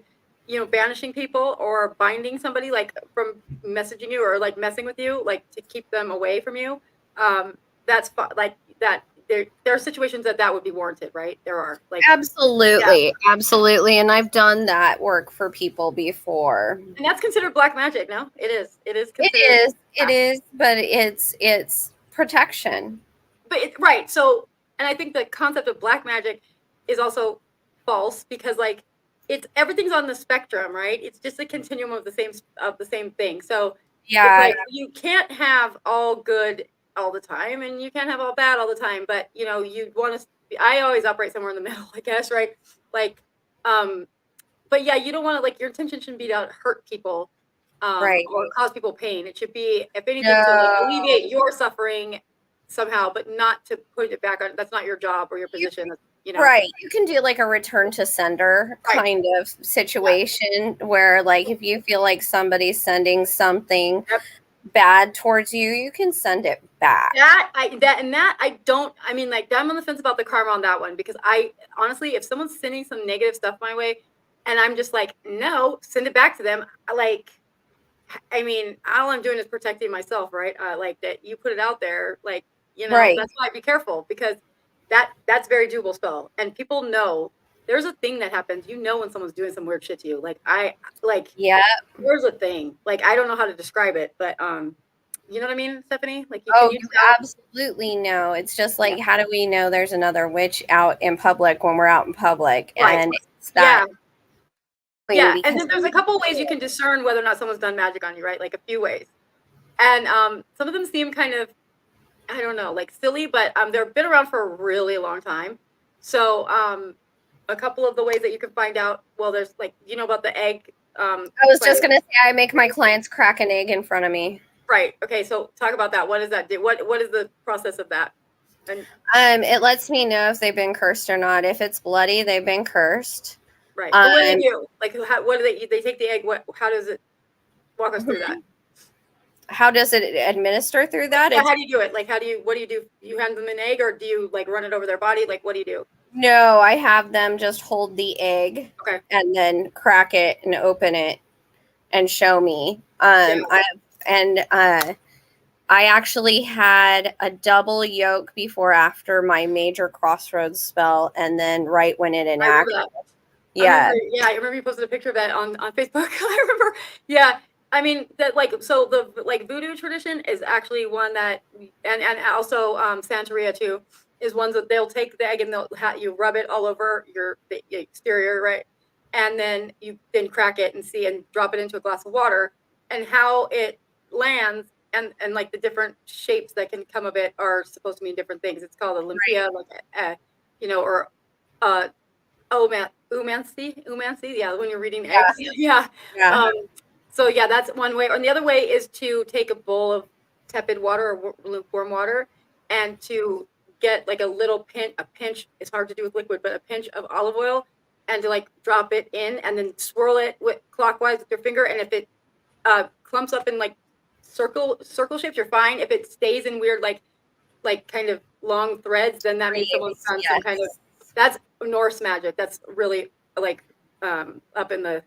banishing people or binding somebody, like, from messaging you or, like, messing with you, like, to keep them away from you. That's like that. There are situations that would be warranted, right? There are, like, absolutely, absolutely, and I've done that work for people before. And that's considered black magic. No, it is. It is considered. It is, but it's protection. But right. So, and I think the concept of black magic is also false, because, like, everything's on the spectrum, right? It's just a continuum of the same thing. So yeah, it's like, you can't have all good all the time, and you can't have all bad all the time. But you want to. I always operate somewhere in the middle, I guess, right? Like, but yeah, you don't want to, like, your intention shouldn't be to hurt people, right, or cause people pain. It should be, if anything, to, like, alleviate your suffering somehow, but not to put it back on. That's not your job or your position. Right. You can do, like, a return to sender kind of situation where, like, if you feel like somebody's sending something bad towards you, you can send it back. I mean, like, I'm on the fence about the karma on that one, because I honestly, if someone's sending some negative stuff my way and I'm just like, no, send it back to them, like, I mean, all I'm doing is protecting myself, right? Like that you put it out there, like, Right. that's why be careful, because that's very doable spell. And people know there's a thing that happens. When someone's doing some weird shit to you. Yeah. There's a thing. Like, I don't know how to describe it, but you know what I mean, Stephanie? Like, Oh, you you tell? absolutely know. It's just like, Yeah. how do we know there's another witch out in public when we're out in public? Right. And it's Yeah. that Yeah. And because then there's a couple of ways you can discern whether or not someone's done magic on you, right? Like a few ways. And some of them seem kind of, I don't know, like silly, but they've been around for a really long time. So a couple of the ways that you can find out, well, there's like, about the egg. I was just spider? gonna say I make my clients crack an egg in front of me. Right. Okay. So talk about that. What does that do? What is the process of that? And It lets me know if they've been cursed or not. If it's bloody, they've been cursed. right. But what do they do? Like, what do they take the egg? How does it walk us through that? How does it administer through that? Yeah, how do you do it? Like, what do you do? You hand them an egg, or do you like run it over their body? Like, what do you do? No, I have them just hold the egg Okay. and then crack it and open it and show me. I actually had a double yoke before after my major crossroads spell, and then right when it enacted. Yeah. I remember you posted a picture of that on Facebook. I remember. Yeah. I mean, that so the voodoo tradition is actually one that, and also Santeria too, is ones that they'll take the egg and you rub it all over the exterior, right? And then you crack it and drop it into a glass of water, and how it lands and like the different shapes that can come of it are supposed to mean different things. It's called a limpia, or umancy. Yeah, when you're reading eggs. Yeah. So yeah, that's one way. And the other way is to take a bowl of tepid water or lukewarm water, and to get like a little pinch. It's hard to do with liquid, but a pinch of olive oil, and to like drop it in, and then swirl it clockwise with your finger. And if it clumps up in like circle shapes, you're fine. If it stays in weird like kind of long threads, then that means someone's done some kind of, that's Norse magic. That's really like up in the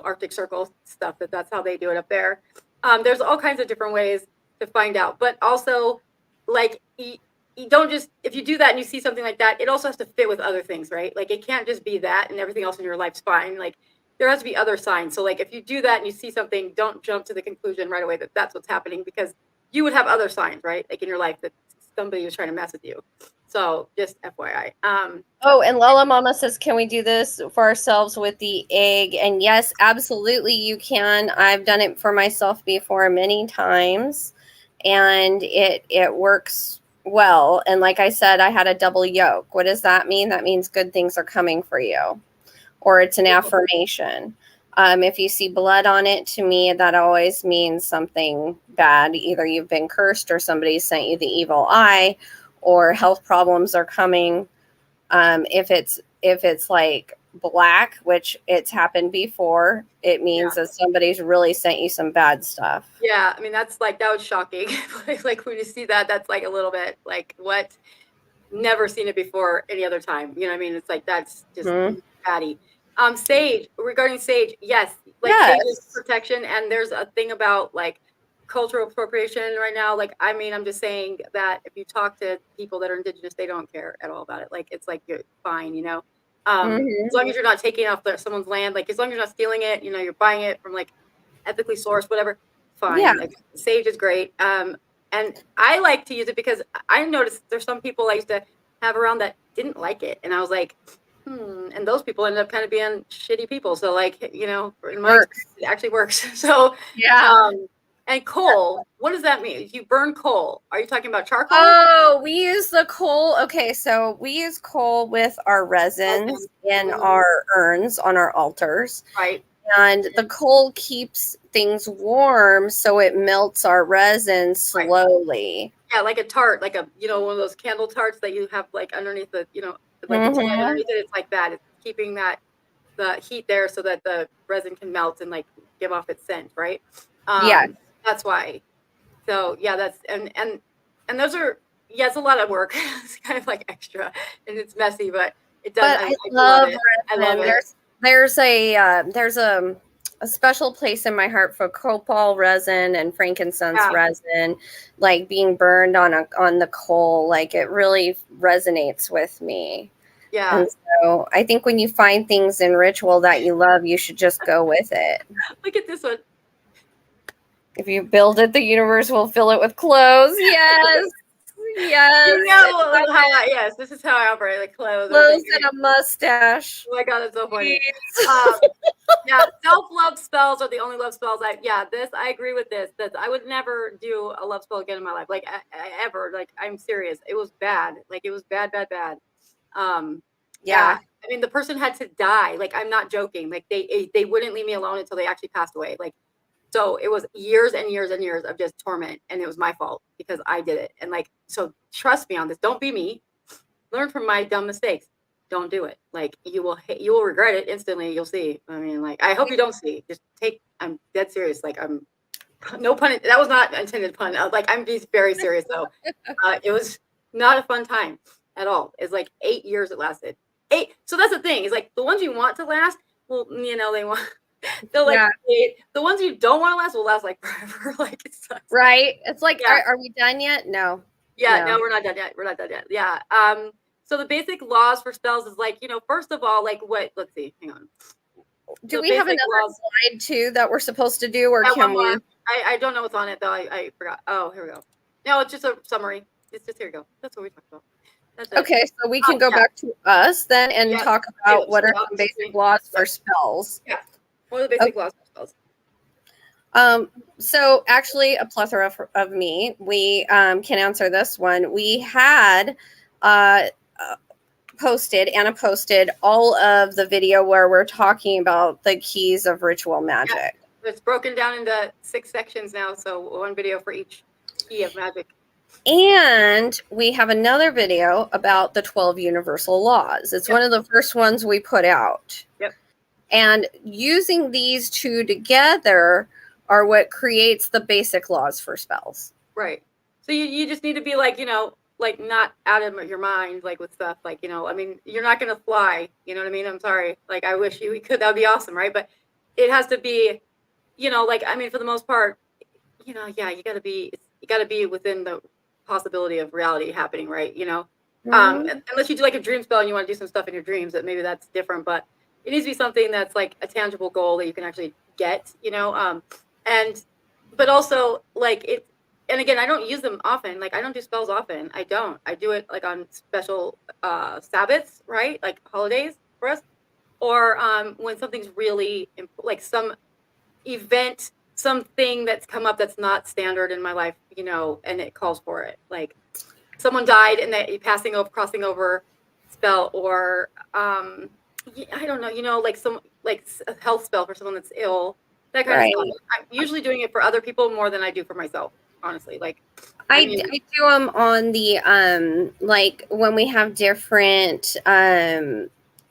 Arctic Circle stuff. That's how they do it up there. There's all kinds of different ways to find out, but also like you don't just, if you do that and you see something like that, it also has to fit with other things, right? Like it can't just be that and everything else in your life's fine. Like there has to be other signs. So like if you do that and you see something, don't jump to the conclusion right away that that's what's happening, because you would have other signs, right? Like in your life that somebody was trying to mess with you. So just FYI. Oh, and Lola Mama says, can we do this for ourselves with the egg? And yes, absolutely you can. I've done it for myself before many times, and it works well. And like I said, I had a double yolk. What does that mean? That means good things are coming for you, or it's an affirmation. If you see blood on it, to me, that always means something bad. Either you've been cursed or somebody sent you the evil eye, or health problems are coming. If it's like black, which it's happened before, it means that somebody's really sent you some bad stuff. Yeah, I mean that was shocking. Like when you see that, that's like a little bit like, what? Never seen it before any other time. You know what I mean? It's like, that's just fatty. Sage, regarding sage, yes, like sage is protection, and there's a thing about like cultural appropriation right now. Like, I mean, I'm just saying that if you talk to people that are indigenous, they don't care at all about it. Like, it's like, you're fine, as long as you're not taking off someone's land, like as long as you're not stealing it, you're buying it from like ethically sourced, whatever, fine. Yeah. Like sage is great. And I like to use it because I noticed there's some people I used to have around that didn't like it, and I was like, and those people ended up kind of being shitty people. So like, in my experience, it actually works. So yeah. And coal, what does that mean? You burn coal. Are you talking about charcoal? Oh, we use the coal. Okay, so we use coal with our resins in our urns on our altars. Right. And the coal keeps things warm, so it melts our resin slowly. Right. Yeah, like a tart, like one of those candle tarts that you have like underneath the, like the underneath it. It's like that. It's keeping the heat there so that the resin can melt and like give off its scent, right? That's why. So yeah, that's and those are, it's a lot of work. It's kind of like extra and it's messy, but it does. But I love it. I love it. There's a a special place in my heart for copal resin and frankincense resin, like being burned on the coal. Like it really resonates with me. Yeah. And so I think when you find things in ritual that you love, you should just go with it. Look at this one. If you build it, the universe will fill it with clothes. Yes. Yes. You know how yes, this is how I operate, like clothes and a mustache. Oh my god, that's so funny. Yeah, self-love spells are the only love spells I agree with this. That I would never do a love spell again in my life. Like ever. Like I'm serious. It was bad. Like it was bad. Yeah. I mean, the person had to die. Like I'm not joking. Like they wouldn't leave me alone until they actually passed away. Like so it was years and years and years of just torment, and it was my fault because I did it. And like so trust me on this. Don't be me. Learn from my dumb mistakes. Don't do it. Like you will regret it instantly. You'll see. I mean, like I hope you don't see. Just take. I'm dead serious. Like I'm no pun. That was not intended pun. Like I'm being very serious though. It was not a fun time at all. It's like 8 years it lasted. 8. So that's the thing. Is like the ones you want to last. Well, you know they want. They're like the ones you don't want to last will last like forever. Like it sucks. Right. It's like, are we done yet? No. Yeah. No, we're not done yet. We're not done yet. Yeah. So the basic laws for spells is like, first of all, like what, let's see, hang on. Do we have another slide too that we're supposed to do, or can we? I don't know what's on it though. I forgot. Oh, here we go. No, it's just a summary. It's just, here we go. That's what we talked about. That's it. Okay, so we can go back to us then and talk about what are some basic laws for spells. Yeah. What are the basic laws for spells? So actually a plethora of me, we can answer this one. We had posted all of the video where we're talking about the keys of ritual magic. Yeah. It's broken down into 6 sections now, so one video for each key of magic. And we have another video about the 12 universal laws. It's one of the first ones we put out. Yep. And using these two together are what creates the basic laws for spells. Right. So you just need to be like, like not out of your mind, like with stuff, like, I mean, you're not going to fly, you know what I mean? I'm sorry. Like, I wish we could, that would be awesome. Right. But it has to be, like, I mean, for the most part, you got to be within the possibility of reality happening. Right. Unless you do like a dream spell and you want to do some stuff in your dreams, that maybe that's different, but it needs to be something that's like a tangible goal that you can actually get, but also like it. And again, I don't use them often. Like I don't do spells often. I don't. I do it like on special Sabbaths, right? Like holidays for us, or when something's really like some event, something that's come up that's not standard in my life, and it calls for it. Like someone died and they crossing over spell, or I don't know, like some like a health spell for someone that's ill. That kind of stuff. I'm usually doing it for other people more than I do for myself. Honestly, like I do them on the like when we have different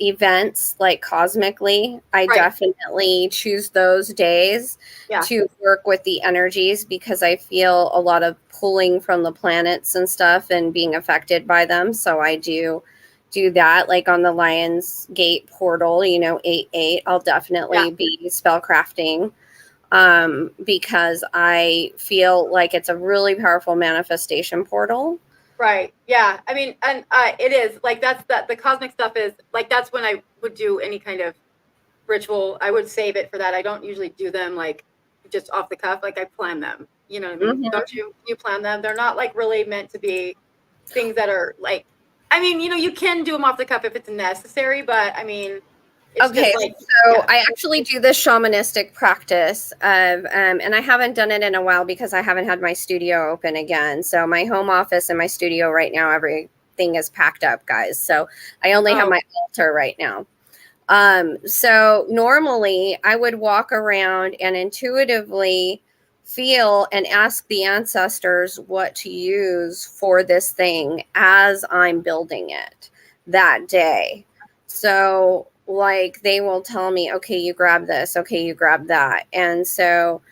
events, like cosmically, I definitely choose those days to work with the energies, because I feel a lot of pulling from the planets and stuff and being affected by them. So I do that, like on the Lion's Gate portal, 8/8, I'll definitely be spellcrafting. Because I feel like it's a really powerful manifestation portal. Right. Yeah. I mean, and it is like the cosmic stuff is like that's when I would do any kind of ritual. I would save it for that. I don't usually do them like just off the cuff. Like I plan them. You know what I mean? Mm-hmm. Don't you plan them? They're not like really meant to be things that are like. I mean, you can do them off the cuff if it's necessary, but I mean. Okay, so I actually do this shamanistic practice of, and I haven't done it in a while because I haven't had my studio open again. So my home office and my studio right now, everything is packed up, guys. So I only have my altar right now. So normally I would walk around and intuitively feel and ask the ancestors what to use for this thing as I'm building it that day. So like they will tell me, okay, you grab this, okay, you grab that. And so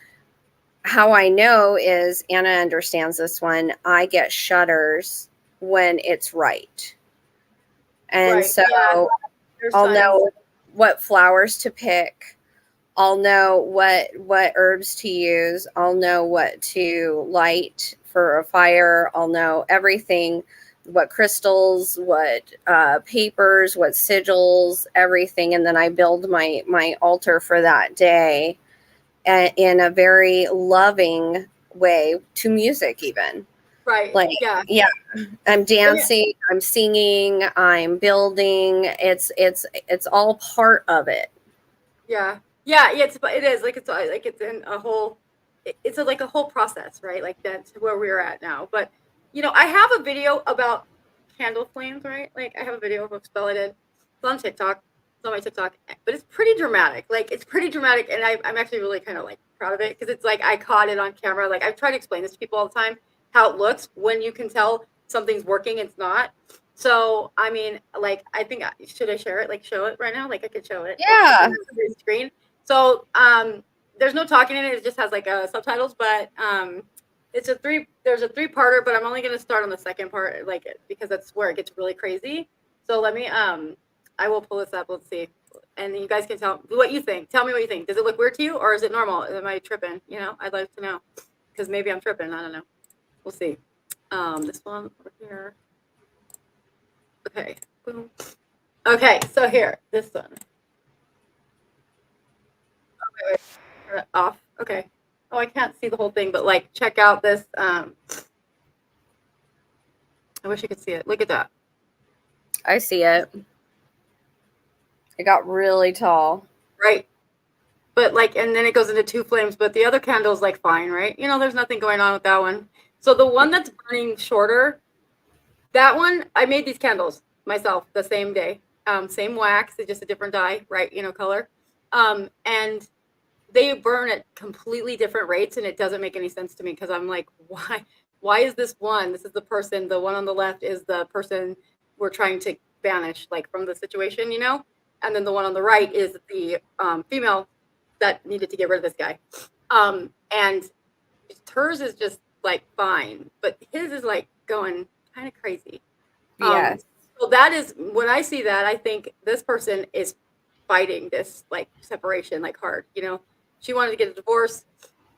how I know is Anna understands this one. I get shudders when it's right. And so I'll know what flowers to pick. I'll know what herbs to use. I'll know what to light for a fire. I'll know everything, what crystals, what papers, what sigils, everything, and then I build my altar for that day, in a very loving way, to music even. Right. Like, Yeah. yeah, I'm dancing, I'm singing, I'm building. It's all part of it. Yeah. Yeah. Yeah. It is like it's in a whole. It's like a whole process, right? Like that's where we're at now. But I have a video about candle flames, right? Like I have a video of a spell I did. It's on TikTok. It's on my TikTok, but it's pretty dramatic. Like it's pretty dramatic, and I'm actually really kind of like proud of it because it's like I caught it on camera. Like I try to explain this to people all the time how it looks when you can tell something's working, it's not. So I mean, like I think should I share it? Like show it right now? Like I could show it. Yeah. Like, screen. So there's no talking in it. It just has like subtitles, but it's there's a three-parter, but I'm only going to start on the second part, like because that's where it gets really crazy. So let me I will pull this up. Let's see, and you guys can tell what you think. Tell me what you think. Does it look weird to you, or is it normal? Am I tripping? I'd like to know because maybe I'm tripping. I don't know. We'll see. This one over here. Okay. Boom. Okay. So here, this one. Wait. Turn it off. Okay. Oh, I can't see the whole thing, but like, check out this. I wish you could see it. Look at that. I see it. It got really tall. Right. But like, and then it goes into two flames, but the other candle's like fine, right? There's nothing going on with that one. So the one that's burning shorter, that one, I made these candles myself the same day. Same wax, it's just a different dye, right? Color. And they burn at completely different rates, and it doesn't make any sense to me because I'm like, why is this one? This is the person. The one on the left is the person we're trying to banish, like from the situation, and then the one on the right is the female that needed to get rid of this guy. And hers is just like fine, but his is like going kind of crazy. Yes. So that is when I see that, I think this person is fighting this like separation like hard. She wanted to get a divorce.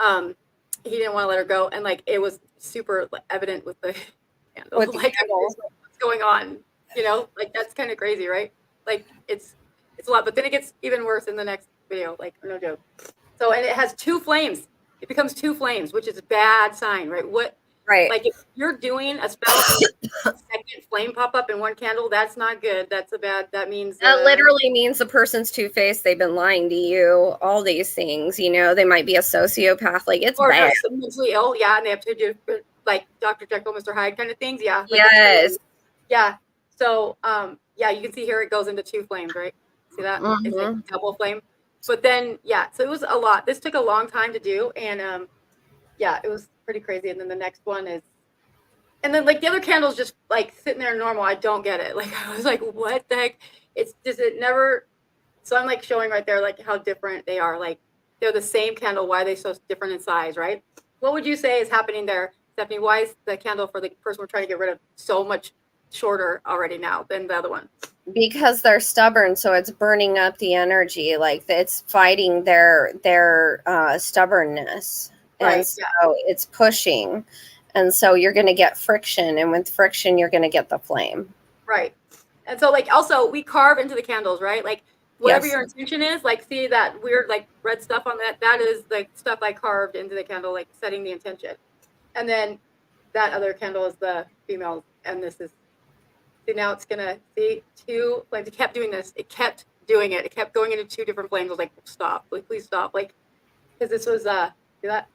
He didn't want to let her go, and like it was super evident with the candle. With the like candle. what's going on? Like that's kind of crazy, right? Like it's a lot, but then it gets even worse in the next video. Like no joke. So and it has two flames. It becomes two flames, which is a bad sign, right? Right. Like if you're doing a spell, second flame pop up in one candle, that's not good. That's that means that literally means the person's two-faced. They've been lying to you. All these things, they might be a sociopath. Like it's or bad. Mentally ill, yeah, and they have two different, like Dr. Jekyll, Mr. Hyde kind of things, yeah. Like yes. Yeah. So, yeah, you can see here it goes into two flames, right? See that? Mm-hmm. It's like double flame. But then, yeah, so it was a lot. This took a long time to do, and yeah, it was pretty crazy. And then the next one is, and then like the other candle's just like sitting there normal. I don't get it. Like I was like, what the heck? It's just it never. So I'm like showing right there like how different they are. Like they're the same candle. Why are they so different in size, right? What would you say is happening there, Stephanie? Why is the candle for the person we're trying to get rid of so much shorter already now than the other one? Because they're stubborn, so it's burning up the energy. Like it's fighting their stubbornness, Right, and so it's pushing, and so you're going to get friction, and with friction, you're going to get the flame. Right, and so like also we carve into the candles, right? Like whatever Yes. your intention is, like see that weird like red stuff on that. That is like stuff I carved into the candle, like setting the intention, and then that other candle is the female, and this is. See, now it's gonna see two flames. It kept doing this. It kept doing it. It kept going into two different flames. I was like, stop, like, please stop. Like, because this was see that?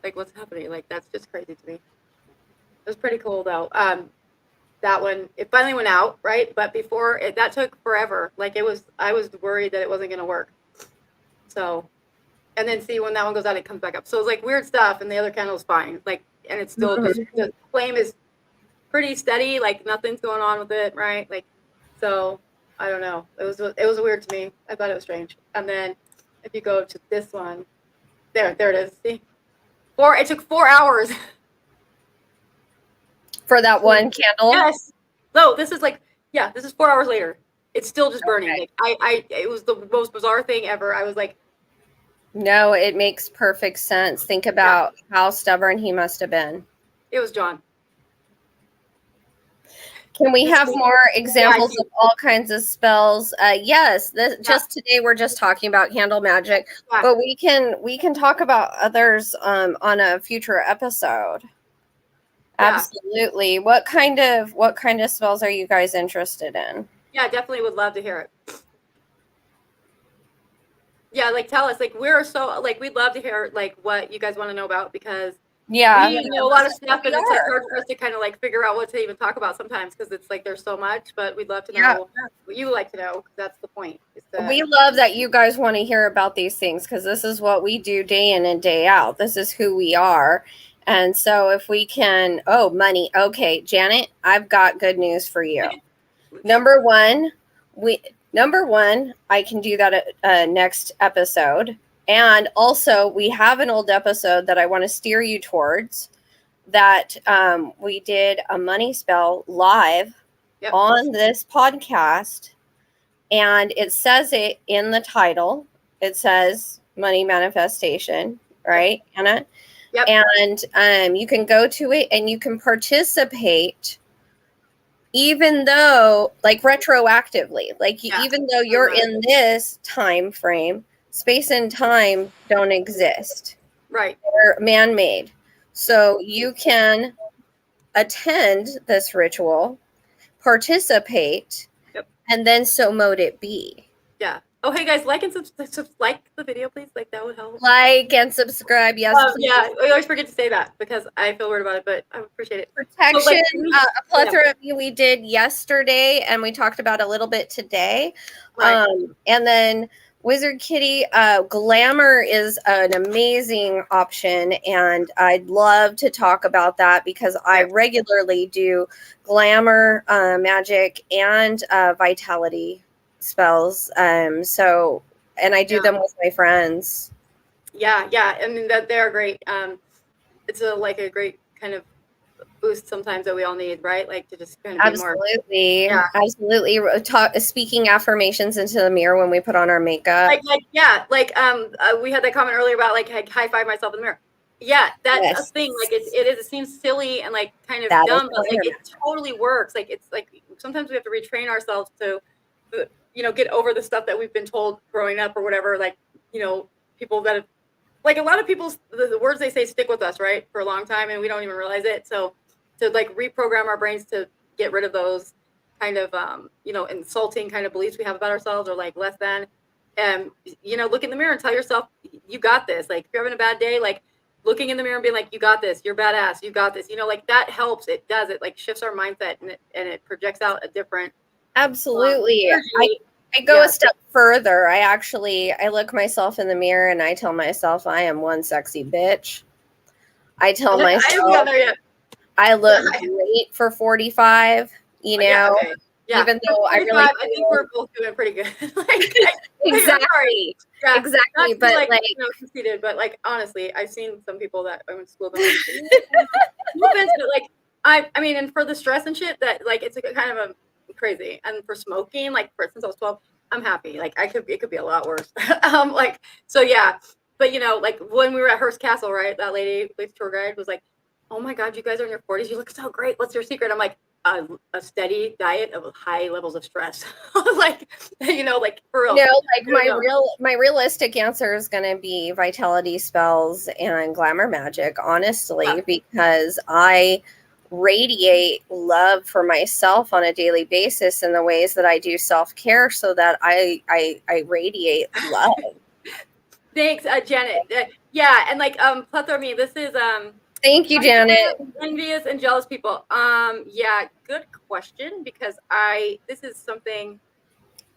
Like, what's happening? Like, that's just crazy to me. It was pretty cool though. That one, it finally went out, right? But before it, that took forever. Like I was worried that it wasn't gonna work. So, and then see when that one goes out, it comes back up. So it's like weird stuff, and the other candle's fine. Like, and it's still the flame is pretty steady, like nothing's going on with it, right? Like, so I don't know. It was weird to me. I thought it was strange. And then if you go to this one, there it is. See, it took 4 hours for that one candle. Yes. So this is like, yeah, this is 4 hours later. It's still just burning. Okay. Like it was the most bizarre thing ever. I was like, No, it makes perfect sense. Think about how stubborn he must have been. it was John. Can we This have week- more examples Yeah, of all kinds of spells? Yes, just today we're just talking about candle magic, Yeah. but we can talk about others on a future episode. Yeah. Absolutely. What kind of spells are you guys interested in? Yeah, definitely would love to hear it. Yeah, like tell us. Like we're so like we'd love to hear like what you guys want to know about because Yeah, we know a lot of stuff and it's like are. hard for us to kind of like figure out what to even talk about sometimes because it's like there's so much, but we'd love to know Yeah. what you would like to know because that's the point. Is that, We love that you guys want to hear about these things because this is what we do day in and day out. This is who we are. And so if we can, money. Okay, Janet, I've got good news for you. Number one, I can do that at next episode. And also we have an old episode that I want to steer you towards that we did a money spell live on this podcast. And it says it in the title. It says money manifestation, right, Anna? Yep. And you can go to it and you can participate even though, like, retroactively, like, even though you're in this time frame, space and time don't exist. Right. They're man-made. So you can attend this ritual, participate, and then so mote it be. Yeah. Oh, hey guys, like and like the video, please. Like that would help. Like and subscribe. Yes. Yeah, we always forget to say that because I feel weird about it, but I appreciate it. Protection. So, like, a plethora of you we did yesterday, and we talked about a little bit today. Right. And then Wizard Kitty, glamour is an amazing option, and I'd love to talk about that because I regularly do glamour, magic, and vitality spells. So, and I do them with my friends. Yeah, I mean that they are great. It's a great kind of boost sometimes that we all need, right? Like to just kind of absolutely, absolutely. Speaking affirmations into the mirror when we put on our makeup. We had that comment earlier about like high five myself in the mirror. Yeah, that's a thing. Like it seems silly and like kind of dumb, but like it totally works. Like it's like sometimes we have to retrain ourselves to, get over the stuff that we've been told growing up or whatever. Like people that have, like a lot of people's the words they say stick with us, right, for a long time, and we don't even realize it. So to like reprogram our brains to get rid of those kind of insulting kind of beliefs we have about ourselves or like less than, look in the mirror and tell yourself you got this. Like if you're having a bad day, like looking in the mirror and being like, you got this, you're badass, you got this, like that helps. It does, it like shifts our mindset and it projects out a different absolutely I go a step further. I look myself in the mirror and I tell myself I am one sexy bitch. I tell myself I look great for 45, even though I really I think we're both doing pretty good. Exactly. Yeah, exactly. But like conceited, but like honestly, I've seen some people that I went to school with. No offense, but like I mean, and for the stress and shit that like it's like kind of a crazy. And for smoking, like since I was 12, I'm happy. Like it could be a lot worse. But like when we were at Hearst Castle, right? That lady, the tour guide, was like, "Oh my God, you guys are in your 40s. You look so great. What's your secret?" I'm like, a steady diet of high levels of stress. Like for real. No, like my realistic answer is going to be vitality spells and glamour magic, honestly, because I radiate love for myself on a daily basis in the ways that I do self-care so that I radiate love. Thanks, Janet. And like plethora of me, this is thank you, Janet. Envious and jealous people. Good question, because this is something,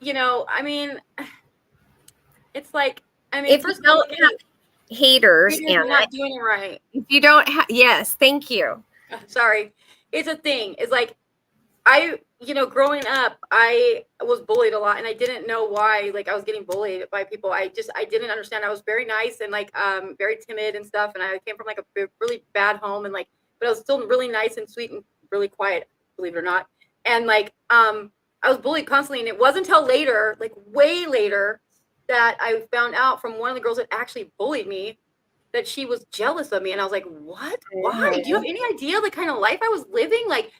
I mean, it's like, if first you don't have haters, you're not doing it right. If you don't have, yes, thank you. Sorry. It's a thing. It's like, growing up, I was bullied a lot and I didn't know why, like I was getting bullied by people. I didn't understand. I was very nice and like, very timid and stuff. And I came from like a really bad home and like, but I was still really nice and sweet and really quiet, believe it or not. And like, I was bullied constantly. And it wasn't until later, like way later, that I found out from one of the girls that actually bullied me that she was jealous of me. And I was like, what? Why? Do you have any idea the kind of life I was living? Like,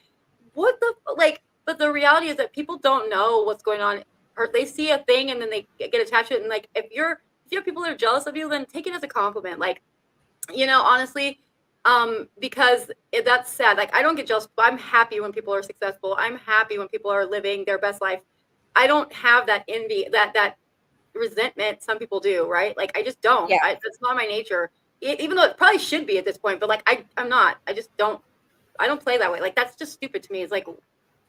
what the, like, but the reality is that people don't know what's going on. Or they see a thing and then they get attached to it. And like, if you have people that are jealous of you, then take it as a compliment. Like, you know, honestly, because that's sad. Like, I don't get jealous, but I'm happy when people are successful. I'm happy when people are living their best life. I don't have that envy, that resentment. Some people do, right? Like, I just don't. Yeah. That's not my nature. Even though it probably should be at this point, but like, I'm not. I just don't. I don't play that way. Like, that's just stupid to me. It's like,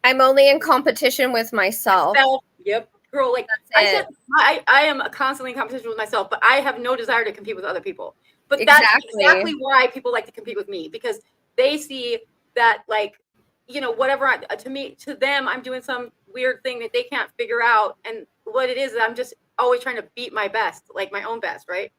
I'm only in competition with myself. Yep, girl. Like I said, I am constantly in competition with myself, but I have no desire to compete with other people. But that's exactly why people like to compete with me, because they see that, like, you know, whatever to them, I'm doing some weird thing that they can't figure out, and what it is, I'm just always trying to beat my best, like my own best, right?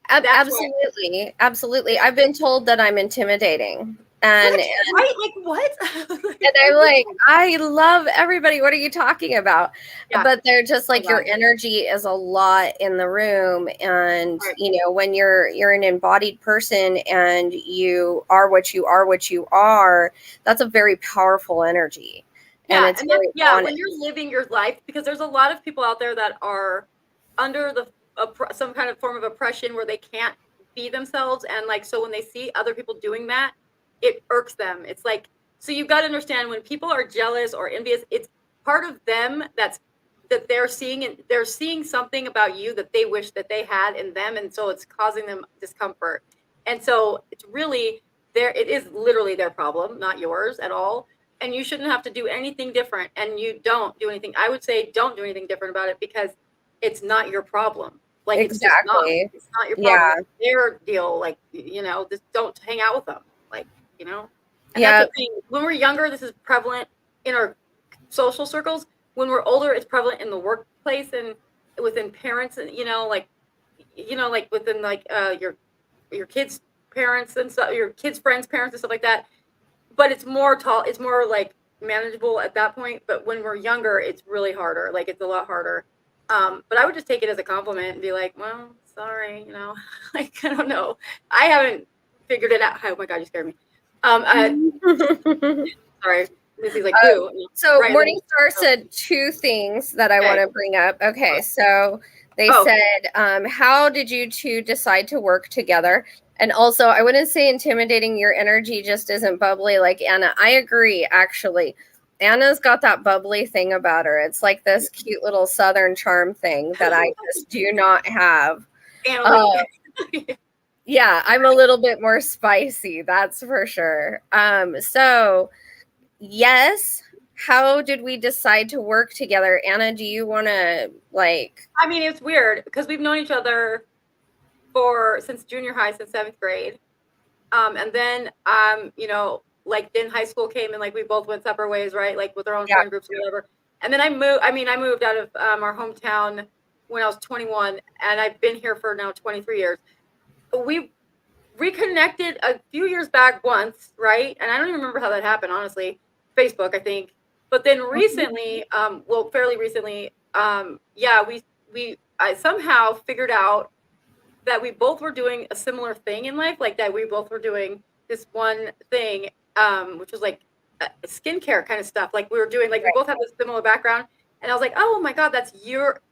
Absolutely. I've been told that I'm intimidating. And right, like what? And I'm like, I love everybody. What are you talking about? Yeah. But they're just like, your energy is a lot in the room. And you know, when you're an embodied person and you are what you are, that's a very powerful energy. Yeah, and then, when you're living your life, because there's a lot of people out there that are under some kind of form of oppression where they can't be themselves, and like, so when they see other people doing that, it irks them. It's like, so you've got to understand, when people are jealous or envious, it's part of them that they're seeing, and they're seeing something about you that they wish that they had in them, and so it's causing them discomfort. And so it's really it is literally their problem, not yours at all. And you shouldn't have to do anything different, and you don't do anything. I would say don't do anything different about it, because it's not your problem. Like, exactly. It's not your problem. Yeah. It's their deal. Like, you know, just don't hang out with them. Like, you know, and that's the thing. When we're younger, this is prevalent in our social circles. When we're older, it's prevalent in the workplace and within parents, and like within like your kids' parents and stuff, your kids' friends' parents and stuff like that. But it's more like manageable at that point. But when we're younger, it's really harder. Like, it's a lot harder. But I would just take it as a compliment and be like, well, sorry, like, I don't know. I haven't figured it out. Oh my God, you scared me. Sorry. Missy's like, boo. So Morningstar said two things that I want to bring up. Okay, so they said, how did you two decide to work together? And also, I wouldn't say intimidating. Your energy just isn't bubbly like Anna. I agree, actually. Anna's got that bubbly thing about her. It's like this cute little Southern charm thing that I just do not have. Yeah, I'm a little bit more spicy, that's for sure. So, yes, how did we decide to work together? Anna, do you want to, like... I mean, it's weird because we've known each other since junior high, since 7th grade. And then, like, then high school came and like we both went separate ways, right? Like, with our own friend groups or whatever. And then I moved out of our hometown when I was 21, and I've been here for now 23 years. We reconnected a few years back once, right? And I don't even remember how that happened, honestly. Facebook, I think. But then recently, fairly recently, I somehow figured out that we both were doing a similar thing in life, like that we both were doing this one thing, which was like skincare kind of stuff. Like, we were doing, like, we both have this similar background. And I was like, oh my God,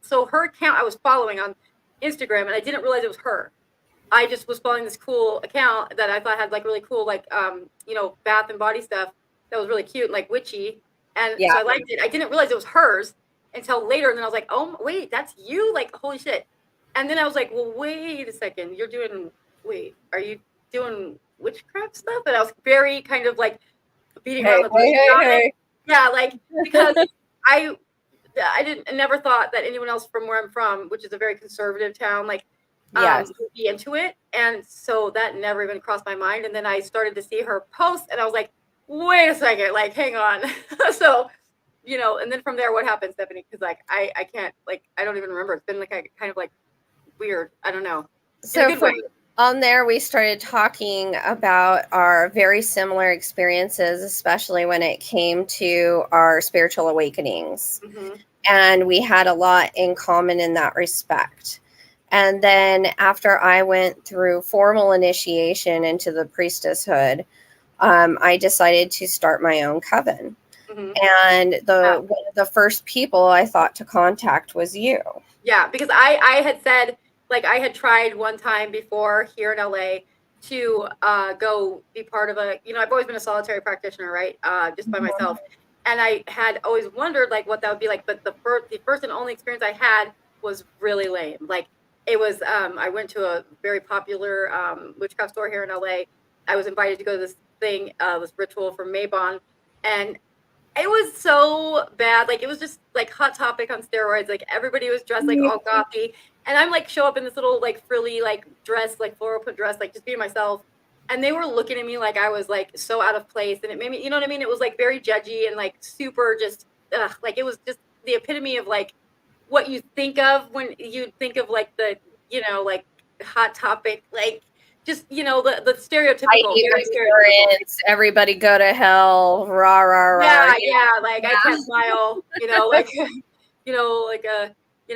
so her account I was following on Instagram, and I didn't realize it was her. I just was following this cool account that I thought had like really cool, like, bath and body stuff that was really cute and like witchy. And so I liked it. I didn't realize it was hers until later. And then I was like, oh, wait, that's you? Like, holy shit. And then I was like, well, wait a second. Are you doing witchcraft stuff? And I was very kind of like beating around the bush. Yeah, like, because I never thought that anyone else from where I'm from, which is a very conservative town, like, would be into it. And so that never even crossed my mind. And then I started to see her post, and I was like, wait a second, like, hang on. So, and then from there, what happened, Stephanie? Because like, I can't, like, I don't even remember. It's been like kind of like weird. I don't know. So on there, we started talking about our very similar experiences, especially when it came to our spiritual awakenings. Mm-hmm. And we had a lot in common in that respect. And then after I went through formal initiation into the priestesshood, I decided to start my own coven. Mm-hmm. And one of the first people I thought to contact was you. Yeah, because I had said, like, I had tried one time before here in LA to go be part of a, I've always been a solitary practitioner, right? Just by myself. And I had always wondered like what that would be like, but the first and only experience I had was really lame. Like it was I went to a very popular witchcraft store here in LA. I was invited to go to this thing, this ritual from Mabon, and it was so bad. Like it was just like Hot Topic on steroids. Like everybody was dressed like all gothy, and I'm like show up in this little like frilly like dress, like floral print dress, like just being myself. And they were looking at me like I was like so out of place, and it made me, you know what I mean? It was like very judgy and like super just like it was just the epitome of like what you think of when you think of like the like Hot Topic, like just the stereotypical, very stereotypical. Everybody go to hell, rah rah rah. Yeah, like I can't smile, like like a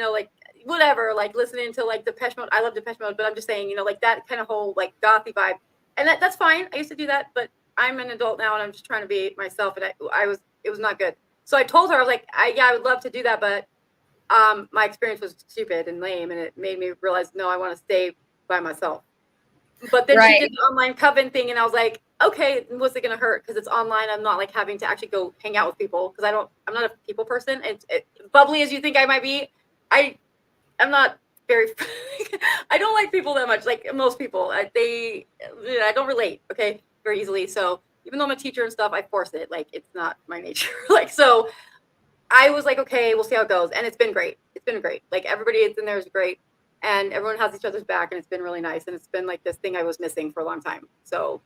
like whatever, like listening to like Depeche Mode. I love Depeche Mode, but I'm just saying, like that kind of whole like gothy vibe. And that's fine. I used to do that, but I'm an adult now and I'm just trying to be myself, and it was not good. So I told her, I was like, I would love to do that, but my experience was stupid and lame, and it made me realize, no, I want to stay by myself. But then she did the online coven thing, and I was like, okay, what's it gonna hurt? Because it's online. I'm not like having to actually go hang out with people because I'm not a people person. It's bubbly as you think I might be. I'm not very. I don't like people that much. Like most people, I don't relate. Okay, very easily. So even though I'm a teacher and stuff, I force it. Like it's not my nature. Like so, I was like, okay, we'll see how it goes, and it's been great. It's been great. Like everybody that's in there is great. And everyone has each other's back, and it's been really nice, and it's been like this thing I was missing for a long time. So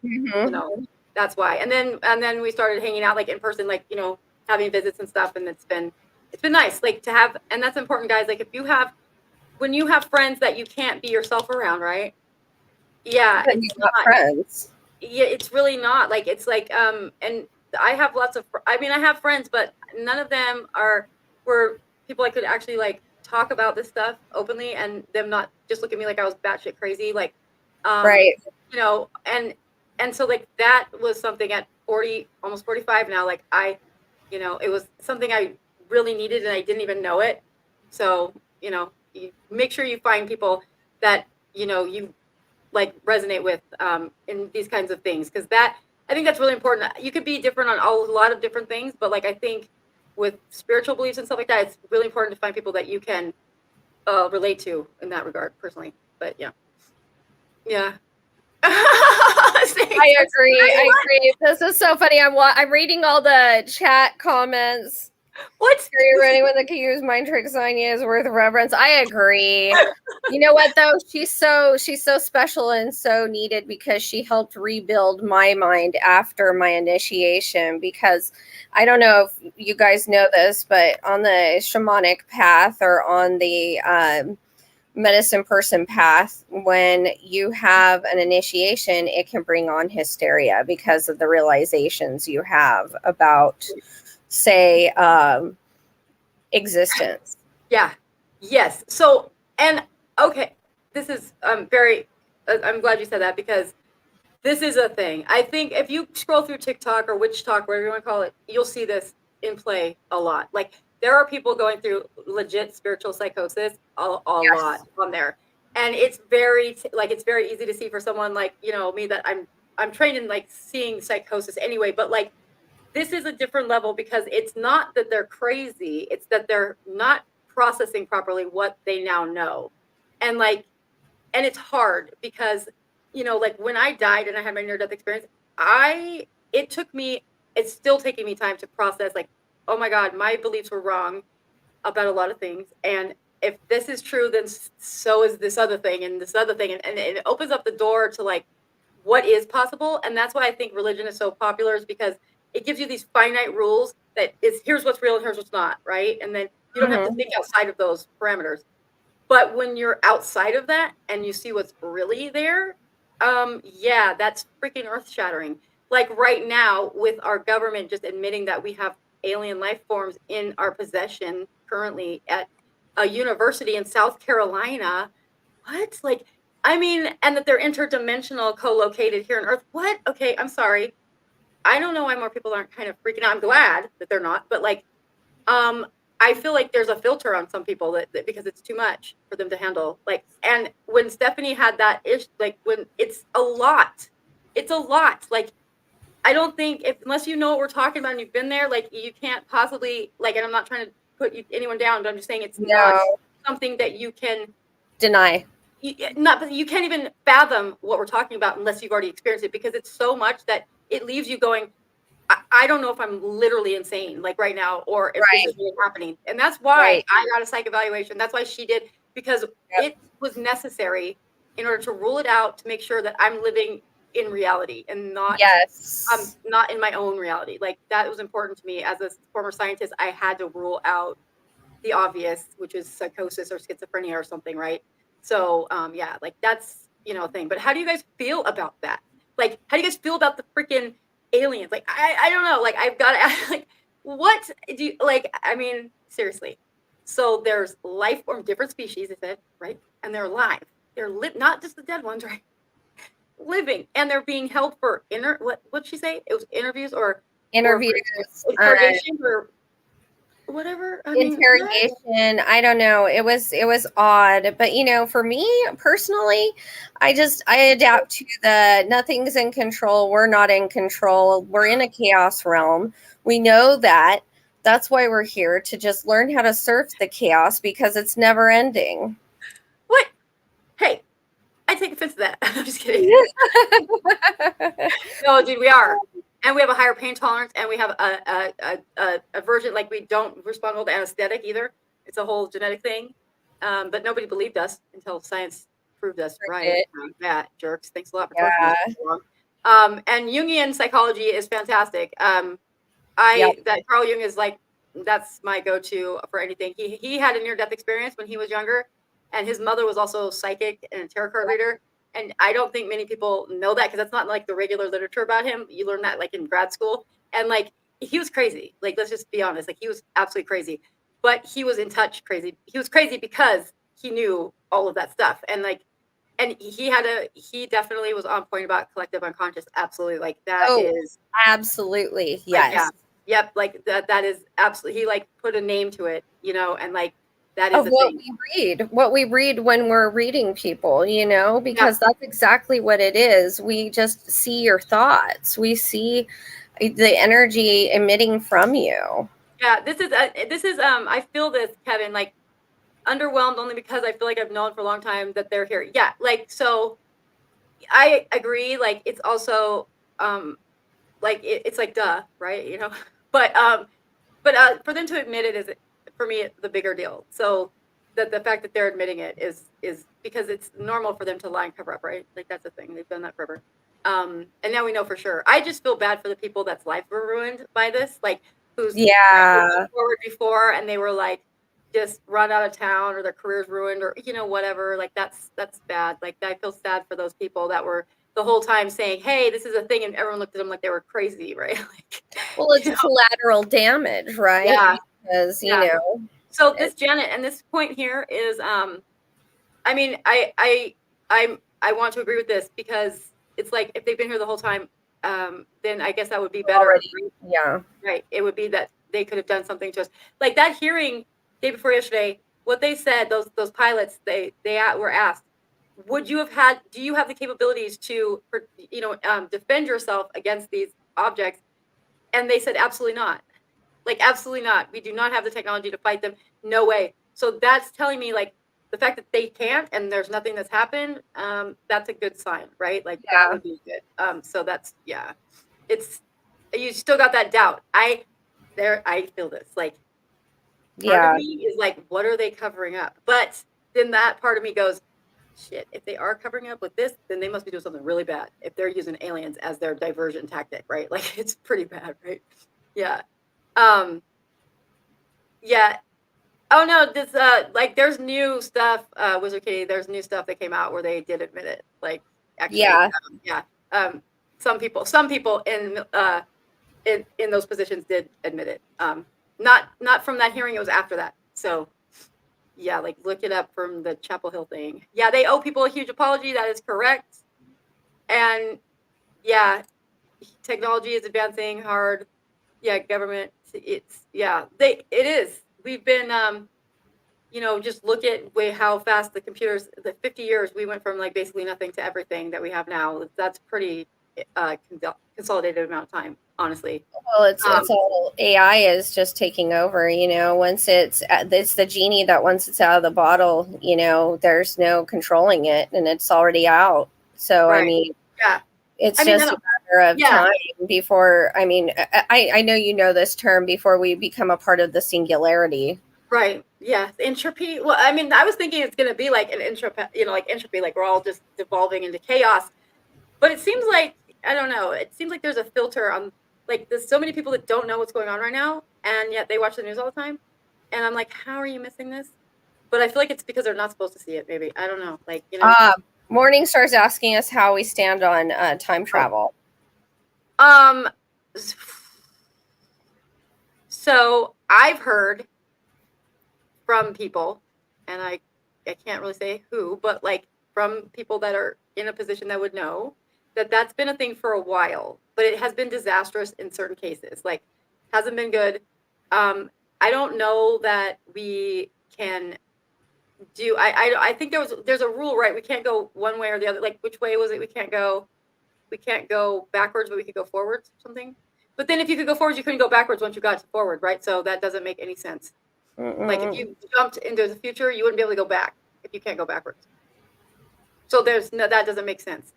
that's why. And then we started hanging out like in person, like having visits and stuff, and it's been nice, like to have. And that's important, guys. Like when you have friends that you can't be yourself around, right? Yeah, it's not friends. Yeah, it's really not. Like it's like and I have I have friends, but none of them were people I could actually like talk about this stuff openly, and them not just look at me like I was batshit crazy, like right. And so like that was something at 40, almost 45 now, like it was something I really needed, and I didn't even know it. So you make sure you find people that you like resonate with in these kinds of things, because I think that's really important. You could be different on a lot of different things, but like I think with spiritual beliefs and stuff like that, it's really important to find people that you can relate to in that regard, personally. But yeah. I agree. This is so funny. I'm reading all the chat comments. What? You're running with the can use mind tricks on you is worth reverence. I agree. You know what though? She's so special and so needed because she helped rebuild my mind after my initiation. Because I don't know if you guys know this, but on the shamanic path or on the medicine person path, when you have an initiation, it can bring on hysteria because of the realizations you have about, say, existence. Yeah. Yes. So, and okay, this is very I'm glad you said that, because this is a thing. I think if you scroll through TikTok or Witch Talk, whatever you want to call it, you'll see this in play a lot. Like there are people going through legit spiritual psychosis a lot on there. And it's very it's very easy to see for someone like, me, that I'm trained in like seeing psychosis anyway, but like this is a different level, because it's not that they're crazy, it's that they're not processing properly what they now know. And it's hard because like when I died and I had my near death experience, it's still taking me time to process, like, oh my God, my beliefs were wrong about a lot of things, and if this is true, then so is this other thing and this other thing, and it opens up the door to like what is possible. And that's why I think religion is so popular, is because it gives you these finite rules that is, here's what's real and here's what's not, right? And then you don't have to think outside of those parameters. But when you're outside of that and you see what's really there, Yeah, that's freaking earth-shattering. Like right now, with our government just admitting that we have alien life forms in our possession currently at a university in South Carolina. What? Like, I mean, and that they're interdimensional, co-located here on Earth. What? Okay, I'm sorry. I don't know why more people aren't kind of freaking out. I'm glad that they're not, but like, um, I feel like there's a filter on some people that because it's too much for them to handle. Like, and when Stephanie had that ish, like when it's a lot, it's a lot. Like, I don't think if unless you know what we're talking about and you've been there, like you can't possibly like. And I'm not trying to put anyone down, but I'm just saying it's not No, something that you can deny. not you can't even fathom what we're talking about unless you've already experienced it because it's so much that it leaves you going, I don't know if I'm literally insane like right now or if this Right, is really happening. And that's why right. I got a psych evaluation. That's why she did, because Yep. it was necessary in order to rule it out to make sure that I'm living in reality and Yes. not in my own reality. Like that was important to me as a former scientist. I had to rule out the obvious, which is psychosis or schizophrenia or something, right? So yeah, like that's a thing. But how do you guys feel about that? Like, how do you guys feel about the freaking aliens? Like, I don't know. Like, I've got to ask, like, what do you like? I mean, seriously. So there's life form, different species, is it right? And they're alive. They're not just the dead ones, right? Living, and they're being held for what'd she say? It was interviews or for Interviews, interrogation or whatever. I mean, what? interrogation. I don't know. It was odd, but for me personally, I adapt to the nothing's in control. We're not in control. We're in a chaos realm. We know that. That's why we're here to just learn how to surf the chaos because it's never ending. What? Hey, I take offense to that. I'm just kidding. No, dude, we are. And we have a higher pain tolerance, and we have a version, like we don't respond well to anesthetic either. It's a whole genetic thing. But nobody believed us until science proved us right. Yeah, jerks. Thanks a lot for torturing us Yeah. for so long. And Jungian psychology is fantastic. Yep. That Carl Jung is like, that's my go-to for anything. He had a near-death experience when he was younger, and his mother was also psychic and a tarot card reader. And I don't think many people know that because that's not like the regular literature about him. You learn that like in grad school. And like he was crazy. Like let's just be honest. Like he was absolutely crazy. But he was in touch crazy. He was crazy because he knew all of that stuff. And like and he definitely was on point about collective unconscious. Absolutely. Like that Oh, is absolutely. like yeah. Yes. Yep, like that is absolutely he like put a name to it, and like that is Of a thing. what we read when we're reading people, Yeah. because that's exactly what it is. We just see your thoughts. We see the energy emitting from you. Yeah, this is I feel this, Kevin, like underwhelmed only because I feel like I've known for a long time that they're here. Yeah, like so I agree, like it's also like it's like duh, right? But for them to admit it is for me the bigger deal. So the fact that they're admitting it is because it's normal for them to lie and cover up, right? Like that's the thing. They've done that forever. And now we know for sure. I just feel bad for the people that's life were ruined by this, like whose Yeah. forward before and they were like just run out of town or their careers ruined or whatever. Like that's bad. Like I feel sad for those people that were the whole time saying, "Hey, this is a thing," and everyone looked at them like they were crazy, right? Like, Well, it's collateral damage, right? yeah, Because, yeah. So it, this Janet and this point here is I mean I want to agree with this because it's like if they've been here the whole time then I guess that would be better, already, yeah. right? It would be that they could have done something to us like that hearing day before yesterday. What they said, those pilots, they were asked, do you have the capabilities to defend yourself against these objects? And they said absolutely not. Like, absolutely not. We do not have the technology to fight them. No way. So that's telling me, like, the fact that they can't and there's nothing that's happened, that's a good sign, right? Like, that Yeah. would be good. So that's, yeah. It's, you still got that doubt. I feel this. Like, part of Yeah. me is like, what are they covering up? But then that part of me goes, shit, if they are covering up with this, then they must be doing something really bad. If they're using aliens as their diversion tactic, right? Like, it's pretty bad, right? Yeah. Um, yeah. Oh no, this like there's new stuff, Wizard Kitty, there's new stuff that came out where they did admit it. Like Actually, Yeah. some people in those positions did admit it. Not from that hearing; it was after that. So yeah, like look it up from the Chapel Hill thing. Yeah, they owe people a huge apology. That is correct. And yeah, technology is advancing hard. Yeah, government. It is. We've been just look at how fast the computers. The 50 years we went from like basically nothing to everything that we have now. That's pretty consolidated amount of time, honestly. Well, it's all AI is just taking over. Once it's the genie that once it's out of the bottle, there's no controlling it, and it's already out. So I Right. mean, Yeah. it's just a matter of time before. I mean, I know you know this term before we become a part of the singularity. Right. Yeah. Entropy. Well, I mean, I was thinking it's going to be like an entropy, like entropy, like we're all just devolving into chaos. But it seems like, I don't know, it seems like there's a filter on, like, there's so many people that don't know what's going on right now, and yet they watch the news all the time. And I'm like, how are you missing this? But I feel like it's because they're not supposed to see it, maybe. I don't know. Like, Morningstar's asking us how we stand on time travel. So I've heard from people, and I can't really say who, but like from people that are in a position that would know that that's been a thing for a while, but it has been disastrous in certain cases. Like, hasn't been good. I don't know that we can do. I think there's a rule, right? We can't go one way or the other. Like, which way was it? We can't go backwards, but we could go forwards or something. But then if you could go forwards, you couldn't go backwards once you got forward, right? So that doesn't make any sense. Like if you jumped into the future, you wouldn't be able to go back if you can't go backwards. So that doesn't make sense.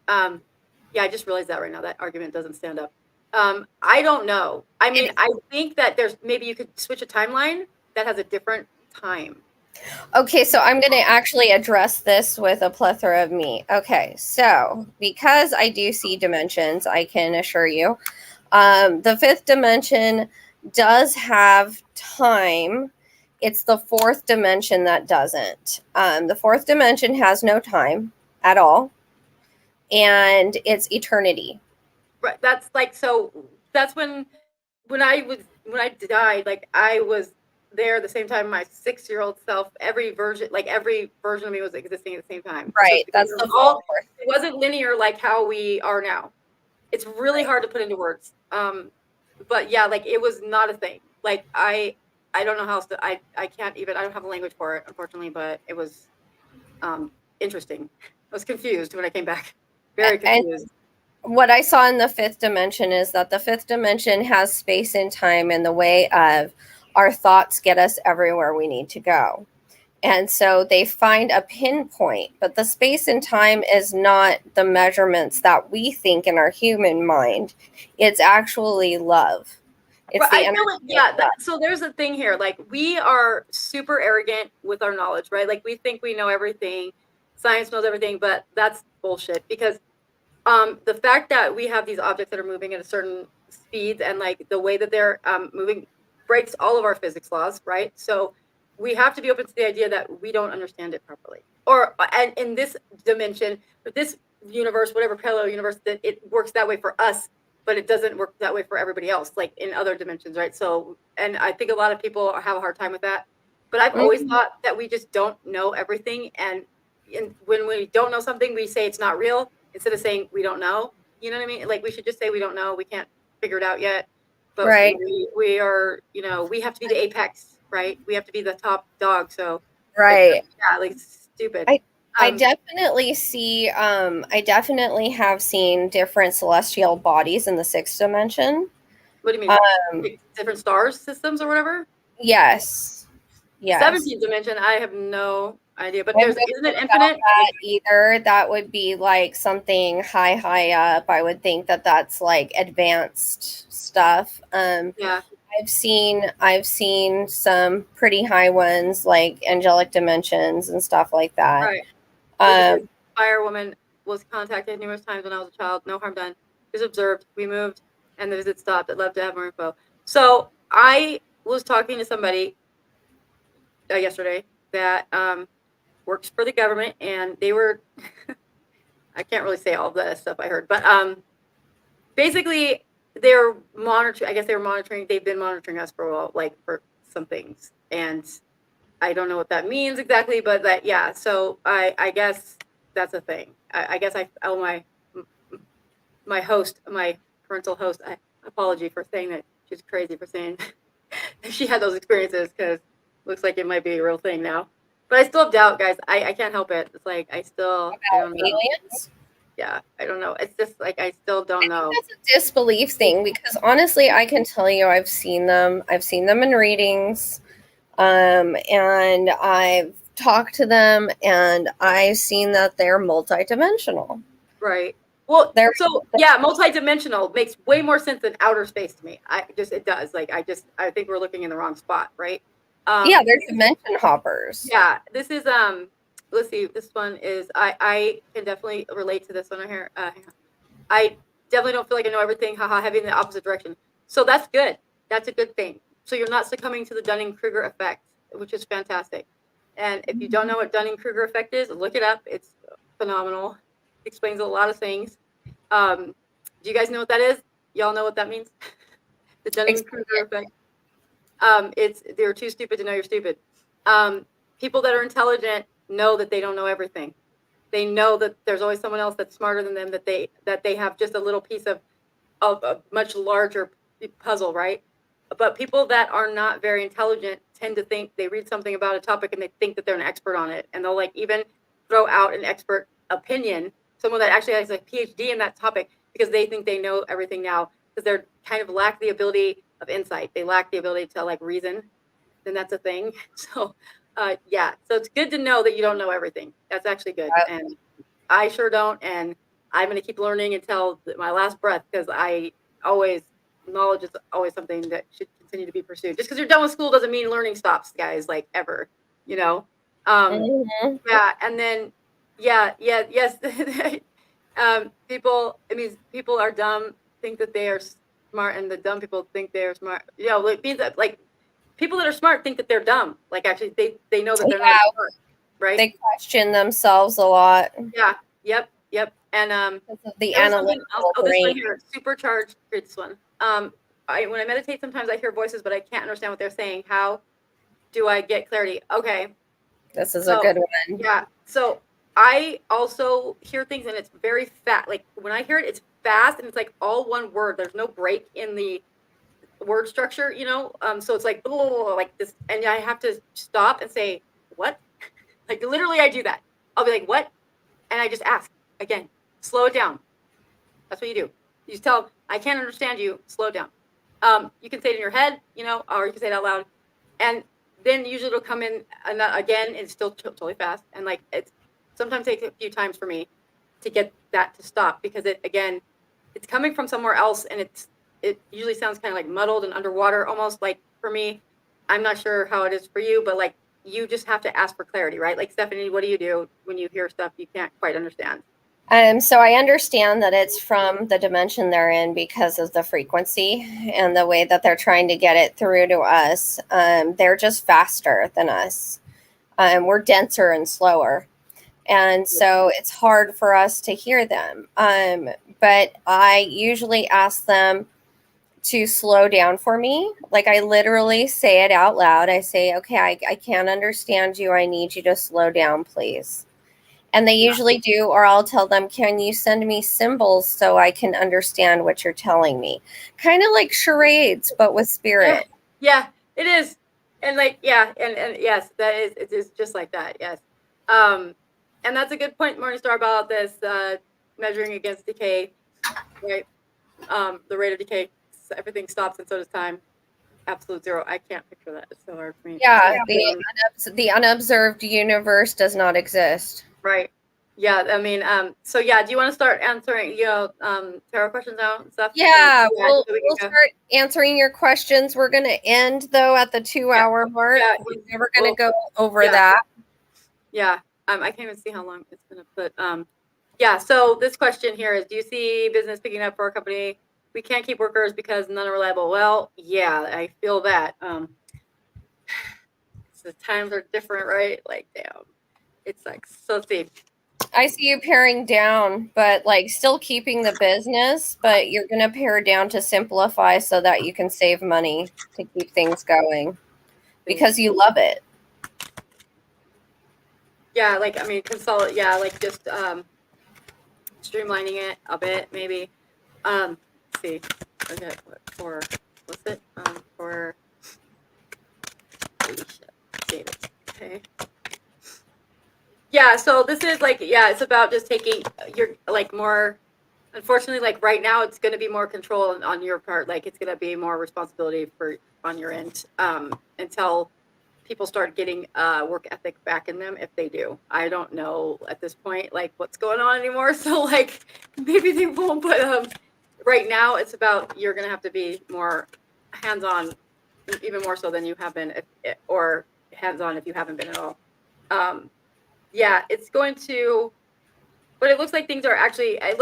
I just realized that right now. That argument doesn't stand up. I don't know. I mean, I think that maybe you could switch a timeline that has a different time. Okay, so I'm going to actually address this with a plethora of meat. Okay, so because I do see dimensions, I can assure you, the fifth dimension does have time. It's the fourth dimension that doesn't. The fourth dimension has no time at all, and it's eternity. Right. That's like, so that's when I died, like I was there the same time my 6-year-old self, every version of me was existing at the same time. Right. So That's the fourth. It wasn't linear like how we are now. It's really hard to put into words. But yeah, like it was not a thing. Like I don't know how else to, I can't even, I don't have a language for it, unfortunately, but it was interesting. I was confused when I came back. Very confused. And what I saw in the fifth dimension is that the fifth dimension has space and time in the way of our thoughts get us everywhere we need to go. And so they find a pinpoint, but the space and time is not the measurements that we think in our human mind. It's actually love. It's the energy. So there's a thing here. Like we are super arrogant with our knowledge, right? Like we think we know everything. Science knows everything, but that's bullshit because the fact that we have these objects that are moving at a certain speed and like the way that they're moving breaks all of our physics laws, right? So we have to be open to the idea that we don't understand it properly. And in this dimension, this universe, whatever parallel universe, that it works that way for us, but it doesn't work that way for everybody else, like in other dimensions, right? So, and I think a lot of people have a hard time with that. But I've always thought that we just don't know everything, and when we don't know something, we say it's not real instead of saying we don't know. You know what I mean? Like we should just say we don't know. We can't figure it out yet. But right. we are, we have to be the apex, right? We have to be the top dog. So right. like stupid. I definitely see. I definitely have seen different celestial bodies in the sixth dimension. What do you mean? Like different stars systems or whatever? Yes. Yes. 17th dimension. I have no idea, but isn't it infinite? That either that would be like something high up. I would think that's like advanced stuff. Yeah. I've seen some pretty high ones like angelic dimensions and stuff like that. Right. Fire woman was contacted numerous times when I was a child. No harm done. She was observed. We moved, and the visit stopped. I'd love to have more info. So I was talking to somebody yesterday that works for the government, and they were I can't really say all of the stuff I heard, but basically they're monitoring. I guess they were monitoring. They've been monitoring us for a while, like for some things, and I don't know what that means exactly, but that yeah. So I guess that's a thing. I guess I owe my host, my parental host, apology for saying that. She's crazy for saying she had those experiences because looks like it might be a real thing now. But I still have doubt, guys. I can't help it. It's like I don't know. Aliens? Yeah, I don't know. It's just like I still don't know. That's a disbelief thing because honestly, I can tell you I've seen them. I've seen them in readings, and I've talked to them, and I've seen that they're multidimensional. Right. Well, They're so yeah, multidimensional makes way more sense than outer space to me. It does. Like I think we're looking in the wrong spot, right? yeah, they're dimension hoppers. Yeah, this is let's see, this one is I can definitely relate to this one here. I definitely don't feel like I know everything, haha, heavy in the opposite direction. So that's good. That's a good thing. So you're not succumbing to the Dunning-Kruger effect, which is fantastic. And if you don't know what Dunning-Kruger effect is, look it up. It's phenomenal. It explains a lot of things. Do you guys know what that is? Y'all know what that means? The Dunning-Kruger effect. It's they're too stupid to know you're stupid. People that are intelligent know that they don't know everything. They know that there's always someone else that's smarter than them, that they have just a little piece of a much larger puzzle, right? But people that are not very intelligent tend to think they read something about a topic and they think that they're an expert on it, and they'll like even throw out an expert opinion, someone that actually has a PhD in that topic, because they think they know everything now, because they're kind of lack the ability of insight. They lack the ability to like reason. Then that's a thing. So yeah, so it's good to know that you don't know everything. That's actually good. And I sure don't, and I'm going to keep learning until my last breath, because knowledge is always something that should continue to be pursued. Just because you're done with school doesn't mean learning stops, guys, like ever, you know? Yeah, and then, yes. People are dumb, think that they are smart, and the dumb people think they are smart. It means that, like, people that are smart think that they're dumb. Like, actually, they know that they're not smart, right? They question themselves a lot. Yeah, yep. And the analytical this one here, supercharged. This one. When I meditate, sometimes I hear voices, but I can't understand what they're saying. How do I get clarity? Okay. This is a good one. Yeah. So I also hear things, and it's very fast. Like when I hear it, it's fast, and it's like all one word. There's no break in the word structure, so it's like this, and I have to stop and say, what? Like literally I do that. I'll be like, what? And I just ask again, slow it down. That's what you do. You just tell them, I can't understand you, slow down. You can say it in your head, or you can say it out loud, and then usually it'll come in again. It's still totally fast, and like it's sometimes takes a few times for me to get that to stop, because it's coming from somewhere else, and it usually sounds kind of like muddled and underwater, almost. Like for me, I'm not sure how it is for you, but like you just have to ask for clarity, right? Like, Stephanie, what do you do when you hear stuff you can't quite understand? So I understand that it's from the dimension they're in because of the frequency and the way that they're trying to get it through to us. They're just faster than us. We're denser and slower. And so it's hard for us to hear them. But I usually ask them to slow down for me. Like I literally say it out loud. I say, okay, I can't understand you. I need you to slow down, please. And they usually do, or I'll tell them, can you send me symbols so I can understand what you're telling me? Kind of like charades, but with spirit. Yeah, it is. And like, yeah, and yes, it is just like that. Yes. And that's a good point, Morningstar, about this measuring against decay, right? The rate of decay, everything stops, and so does time. Absolute zero. I can't picture that. It's so hard for me. Yeah, the unobserved universe does not exist. Right. Yeah. I mean, so yeah, do you want to start answering, tarot questions now and stuff? Yeah, we'll start answering your questions. We're going to end though at the 2-hour mark. Yeah, we're never going to go over that. Yeah. I can't even see how long it's going to put. Yeah. So this question here is, do you see business picking up for our company? We can't keep workers because none are reliable. Well, yeah, I feel that. The times are different, right? Like, damn. It sucks. So let's see. I see you paring down, but like still keeping the business, but you're going to pare down to simplify so that you can save money to keep things going because you love it. Yeah, like I mean, consolidate. Yeah, like just streamlining it a bit, maybe. Let's see. Okay, for what's it? For David. Okay. Yeah, so this is like, yeah, it's about just taking your like more. Unfortunately, like right now, it's going to be more control on your part. Like it's going to be more responsibility for on your end until people start getting work ethic back in them. If they do, I don't know at this point like what's going on anymore. So like maybe they won't. But right now, it's about you're going to have to be more hands on, even more so than you have been, or hands on if you haven't been at all. Um, yeah, it's going to, but it looks like things are actually. I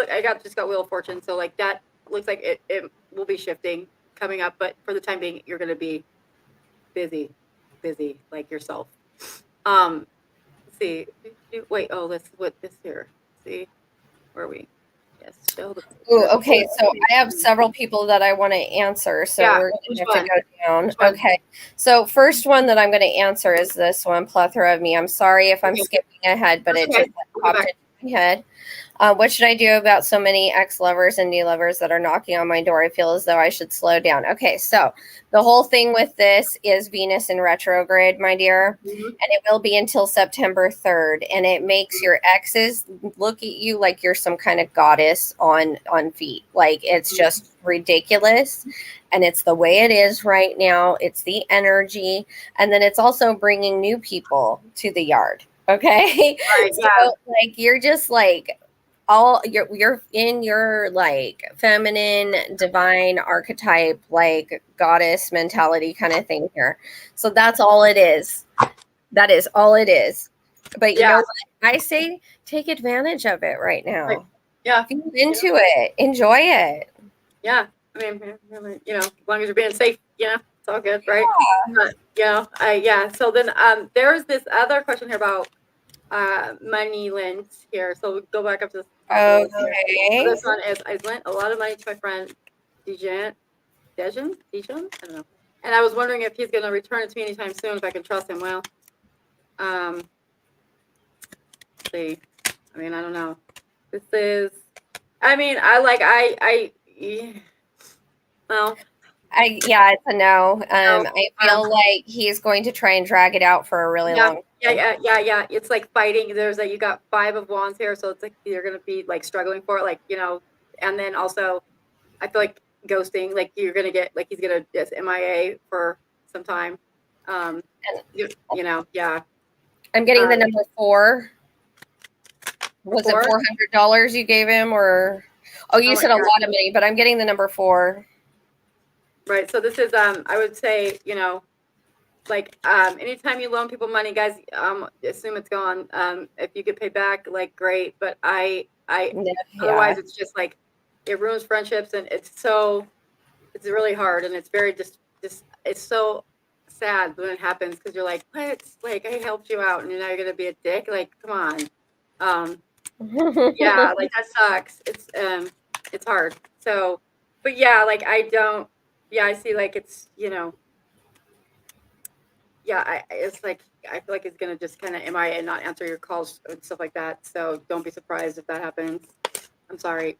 just got Wheel of Fortune, so like that looks like it will be shifting coming up. But for the time being, you're going to be busy like yourself. Let's see. Wait. Oh, let's what this here. See, where are we? Yes. Show Ooh, okay, so I have several people that I want to answer, so Yeah. we're going Which to have one? to go down. Which one? Okay, so first one that I'm going to answer is this one, Plethora of Me. I'm sorry if I'm Okay. skipping ahead, but That's it okay. just We'll go popped back. into my head. What should I do about so many ex-lovers and new lovers that are knocking on my door? I feel as though I should slow down. Okay, so the whole thing with this is Venus in retrograde, my dear, Mhm. and it will be until September 3rd, and it makes your exes look at you like you're some kind of goddess on feet. Like it's just ridiculous, and it's the way it is right now. It's the energy, and then it's also bringing new people to the yard. Okay, Right. so Yeah. like you're just like all you're in your like feminine divine archetype like goddess mentality kind of thing here, so that's all it is. That is all it is. But you Yeah. know what I say, take advantage of it right Like, now. yeah. Feel into it, enjoy it. Yeah. I mean, as long as you're being safe, it's all good, right? Yeah. So then, there's this other question here about money lent here. So we go back up to the top of the list here. So Okay. this one is I lent a lot of money to my friend Dejan. I don't know. And I was wondering if he's going to return it to me anytime soon, if I can trust him. Well, let's see. I mean, I don't know. This is. I mean, yeah, well, Yeah, it's a no. no, I feel like he's going to try and drag it out for a really yeah, long yeah, time. yeah. It's like fighting. There's like you got 5 of Wands here, so it's like you're gonna be like struggling for it, like and then also I feel like ghosting, like you're gonna get like he's gonna just MIA for some time. Um, And yeah. I'm getting the number 4. Was it Before, $400 you gave him, or oh, you oh said a yeah, lot of money, but I'm getting the number 4. right. So this is I would say like anytime you loan people money, guys, assume it's gone. If you get paid back, like great, but I Yeah. otherwise it's just like it ruins friendships, and it's really hard, and it's very just it's so sad when it happens because you're like, what? Like I helped you out, and now you're gonna be a dick. Like, come on. Yeah, like that sucks. It's hard. So, but yeah, like I don't. Yeah, I see. Like it's yeah, it's like I feel like it's gonna just kind of MIA and not answer your calls and stuff like that. So don't be surprised if that happens. I'm sorry.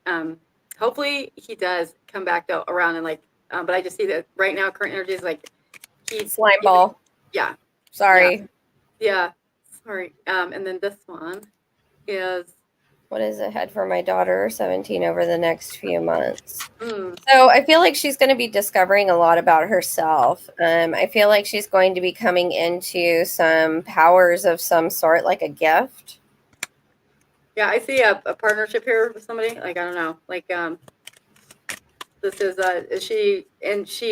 Hopefully he does come back though around and like, but I just see that right now current energy is like Slime ball. yeah, Sorry. yeah. Sorry. And then this one is What is ahead for my daughter, 17, over the next few months? mm, So I feel like she's going to be discovering a lot about herself. I feel like she's going to be coming into some powers of some sort, like a gift. yeah. I see a partnership here with somebody. Like I don't know. Like this is she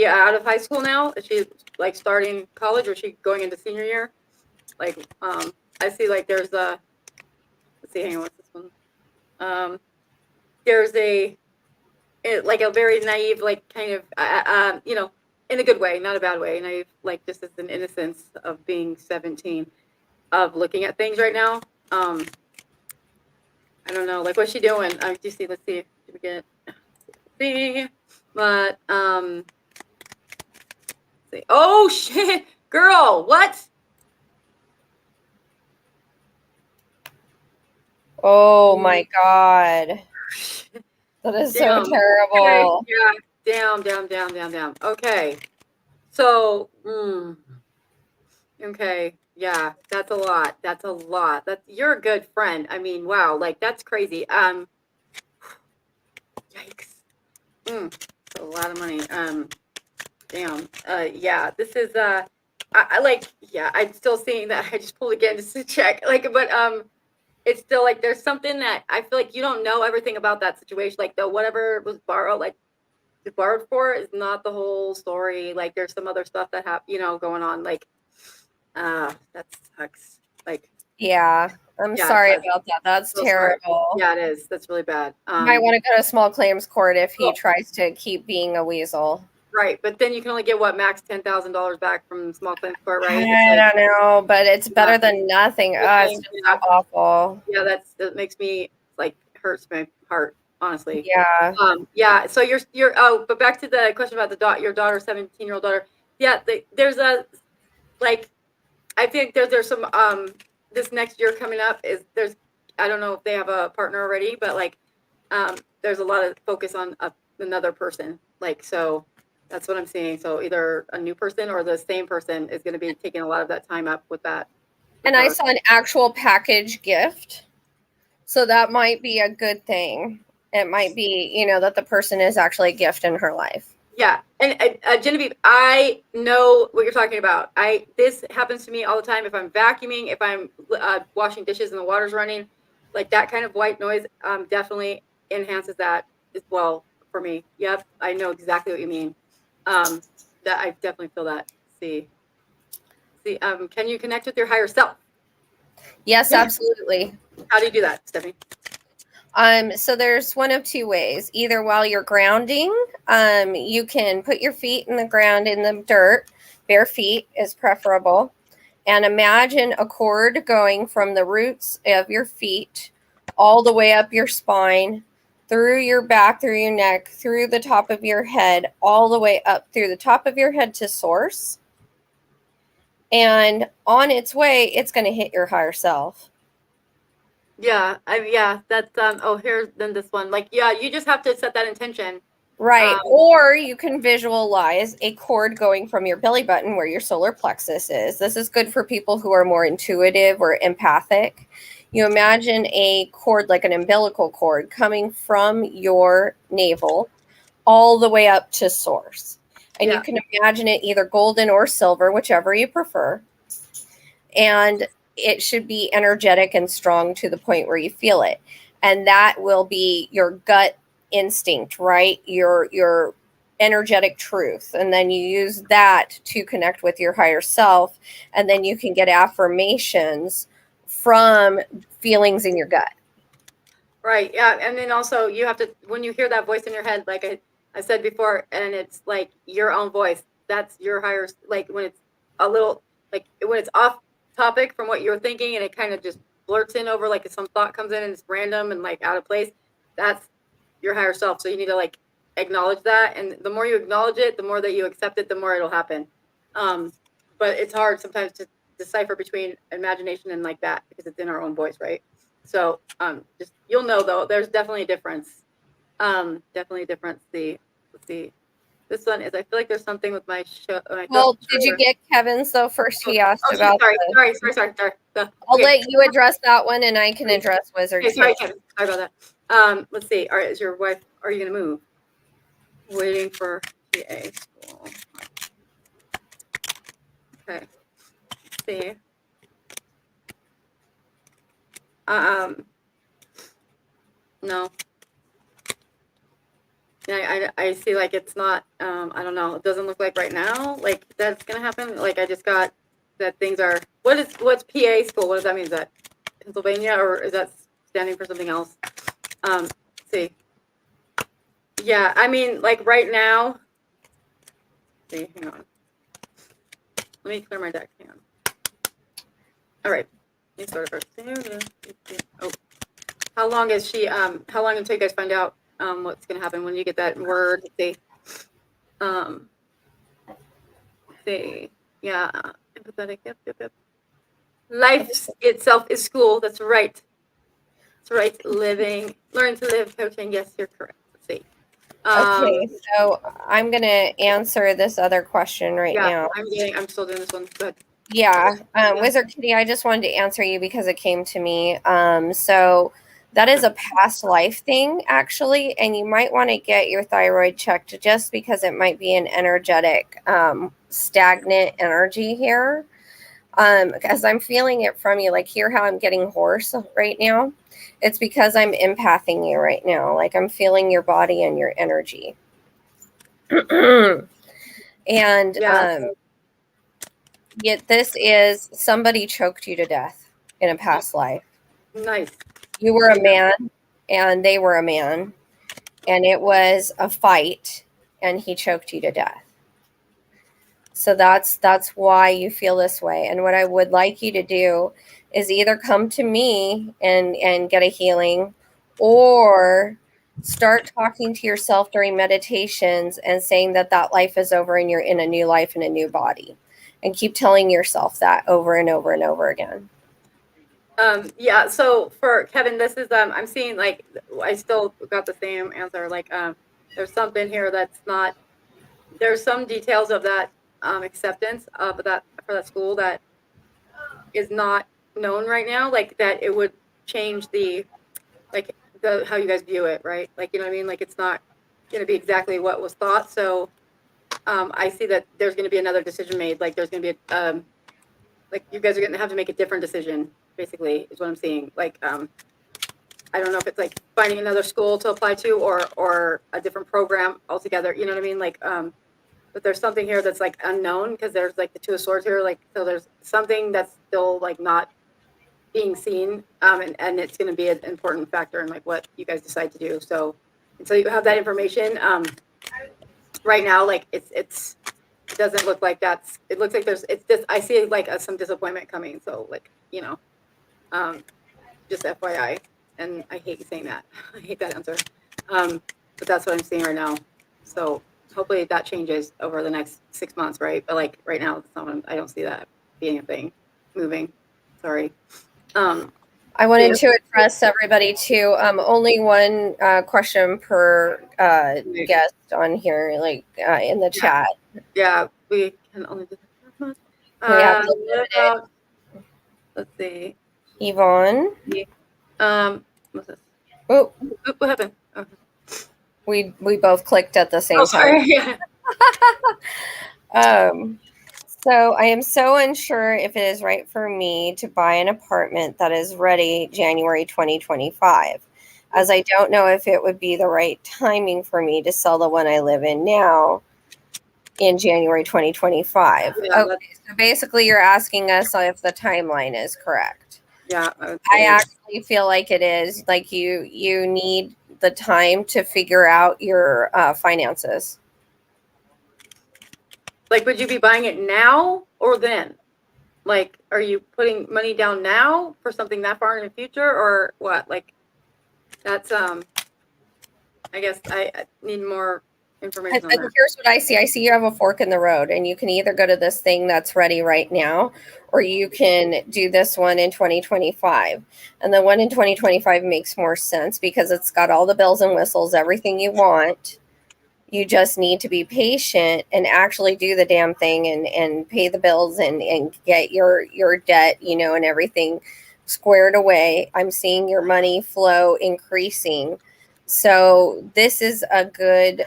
out of high school now? Is she like starting college or is she going into senior year? Like I see like there's a let's see, hang on, what's this one? There's like a very naive, like kind of in a good way, not a bad way, naive, like just as an innocence of being 17, of looking at things right now. I don't know. Like, what's she doing? Do you see? Let's see. Did we get? See, but let's see. Oh shit, girl, what? Oh my God. That is Damn. so terrible. Okay. Yeah. Damn. Okay. So, okay. Yeah, that's a lot. You're a good friend. I mean, wow, like that's crazy. Yikes. That's a lot of money. Damn. Yeah, this is I like, yeah, I'm still seeing that. I just pulled again just to check. Like, but it's still like there's something that I feel like you don't know everything about that situation. Like the whatever was borrowed, like borrowed for is not the whole story. Like there's some other stuff that going on. Like that sucks. Like Yeah, I'm yeah, it sorry does. about that. That's So sorry. terrible. Yeah, it is. That's really bad. You might want to go to small claims court if he Well, tries to keep being a weasel. right, but then you can only get what max $10,000 back from small claims court, right? It's I like don't know, but it's better yeah, than nothing. It's just so awful. yeah, that makes me like hurts my heart, honestly. Yeah. Yeah. So you're but back to the question about your daughter, 17-year-old daughter. Yeah, there's a like I think there's some this next year coming up there's I don't know if they have a partner already, but like there's a lot of focus on another person. Like so that's what I'm seeing. So either a new person or the same person is going to be taking a lot of that time up with that. And I saw an actual package gift. So that might be a good thing. It might be, that the person is actually a gift in her life. Yeah, and Genevieve, I know what you're talking about. This happens to me all the time. If I'm vacuuming, if I'm washing dishes and the water's running, like that kind of white noise definitely enhances that as well for me. Yep, I know exactly what you mean. That I definitely feel that. See. Can you connect with your higher self? Yes, absolutely. How do you do that, Stephanie? So there's one of two ways. Either while you're grounding, you can put your feet in the ground in the dirt. Bare feet is preferable. And imagine a cord going from the roots of your feet all the way up your spine, through your back, through your neck, through the top of your head, all the way up through the top of your head to source. And on its way, it's going to hit your higher self. Yeah, that's here's then this one. Like, yeah, you just have to set that intention. Right. Or you can visualize a cord going from your belly button where your solar plexus is. This is good for people who are more intuitive or empathic. You imagine a cord like an umbilical cord coming from your navel all the way up to source. And you can imagine it either golden or silver, whichever you prefer. And it should be energetic and strong to the point where you feel it. And that will be your gut instinct, right? Your energetic truth. And then you use that to connect with your higher self. And then you can get affirmations from feelings in your gut. Right. Yeah. And then also you have to, when you hear that voice in your head, like I said before, and it's like your own voice, that's your higher, like when it's a little, like when it's off topic from what you're thinking and it kind of just blurts in over, like if some thought comes in and it's random and like out of place, that's your higher self. So you need to like acknowledge that. And the more you acknowledge it, the more that you accept it, the more it'll happen. But it's hard sometimes to decipher between imagination and like that because it's in our own voice, right? So just you'll know though, there's definitely a difference. Definitely a difference. Let's see. This one is I feel like there's something with my show. Did you get Kevin's though? First he asked about. Sorry. I'll let you address that one, and I can address Wizard. Okay, sorry, Kevin. Sorry about that. Let's see. All right, is your wife? Are you gonna move? Waiting for PA school. Okay. Let's see. No. Yeah, I see like it's not I don't know. It doesn't look like right now like that's gonna happen. Like I just got that things are what's PA school? What does that mean? Is that Pennsylvania or is that standing for something else? Let's see. Yeah, I mean like right now. Let's see, hang on. Let me clear my deck. Hang on. All right. Let me start it first. Oh. How long is she? How long until you guys find out what's gonna happen when you get that word? Um, yeah, empathetic. Yep. Life itself is school. That's right. That's right. Learn to live, coaching. Yes, you're correct. Let's see. Okay, so I'm going to answer this other question right Yeah, now. I'm still doing this one. Good. Yeah, Wizard Kitty, I just wanted to answer you because it came to me. So that is a past life thing, actually, and you might want to get your thyroid checked just because it might be an energetic, stagnant energy here. As I'm feeling it from you, like hear how I'm getting hoarse right now. It's because I'm empathing you right now. Like I'm feeling your body and your energy. And Yeah. yet this is somebody choked you to death in a past life. Nice. You were a man and they were a man, and it was a fight and he choked you to death. So that's why you feel this way. And what I would like you to do is either come to me and get a healing, or start talking to yourself during meditations and saying that that life is over and you're in a new life in a new body, and keep telling yourself that over and over and over again. Yeah, so for Kevin, this is I'm seeing like I still got the same answer. Like there's something here that's not, there's some details of that acceptance of that for that school that is not known right now, like that it would change the like the how you guys view it, right? Like, you know what I mean? Like it's not going to be exactly what was thought. So I see that there's going to be another decision made. Like there's going to be like you guys are going to have to make a different decision, basically, is what I'm seeing. Like I don't know if it's like finding another school to apply to or a different program altogether. You know what I mean? Like but there's something here that's like unknown, because there's like the Two of Swords here. Like so there's something that's still like not being seen, and it's going to be an important factor in like what you guys decide to do. So until you have that information, right now, like it doesn't look like that's, it looks like there's, it's just, I see like some disappointment coming. So like, you know, just FYI, and I hate saying that. I hate that answer. But that's what I'm seeing right now. So hopefully that changes over the next 6 months, right? But like right now, I don't see that being a thing, moving. Sorry. I wanted to address everybody too. Only one question per guest on here, like in the chat. Yeah, we can only do that much. We have to limit it. Let's see. Yvonne. What's this? Oh, What happened? Okay. we both clicked at the same time. Yeah. So I am so unsure if it is right for me to buy an apartment that is ready January 2025, as I don't know if it would be the right timing for me to sell the one I live in now in January 2025. Yeah, okay, so basically you're asking us if the timeline is correct. Yeah, I actually feel like it is. Like you need the time to figure out your finances. Like, would you be buying it now or then? Like, are you putting money down now for something that far in the future, or what? Like, that's I guess I need more information on that. Here's what I see. I see you have a fork in the road, and you can either go to this thing that's ready right now, or you can do this one in 2025. And the one in 2025 makes more sense because it's got all the bells and whistles, everything you want. You just need to be patient and actually do the damn thing and pay the bills and get your debt, and everything squared away. I'm seeing your money flow increasing. So this is a good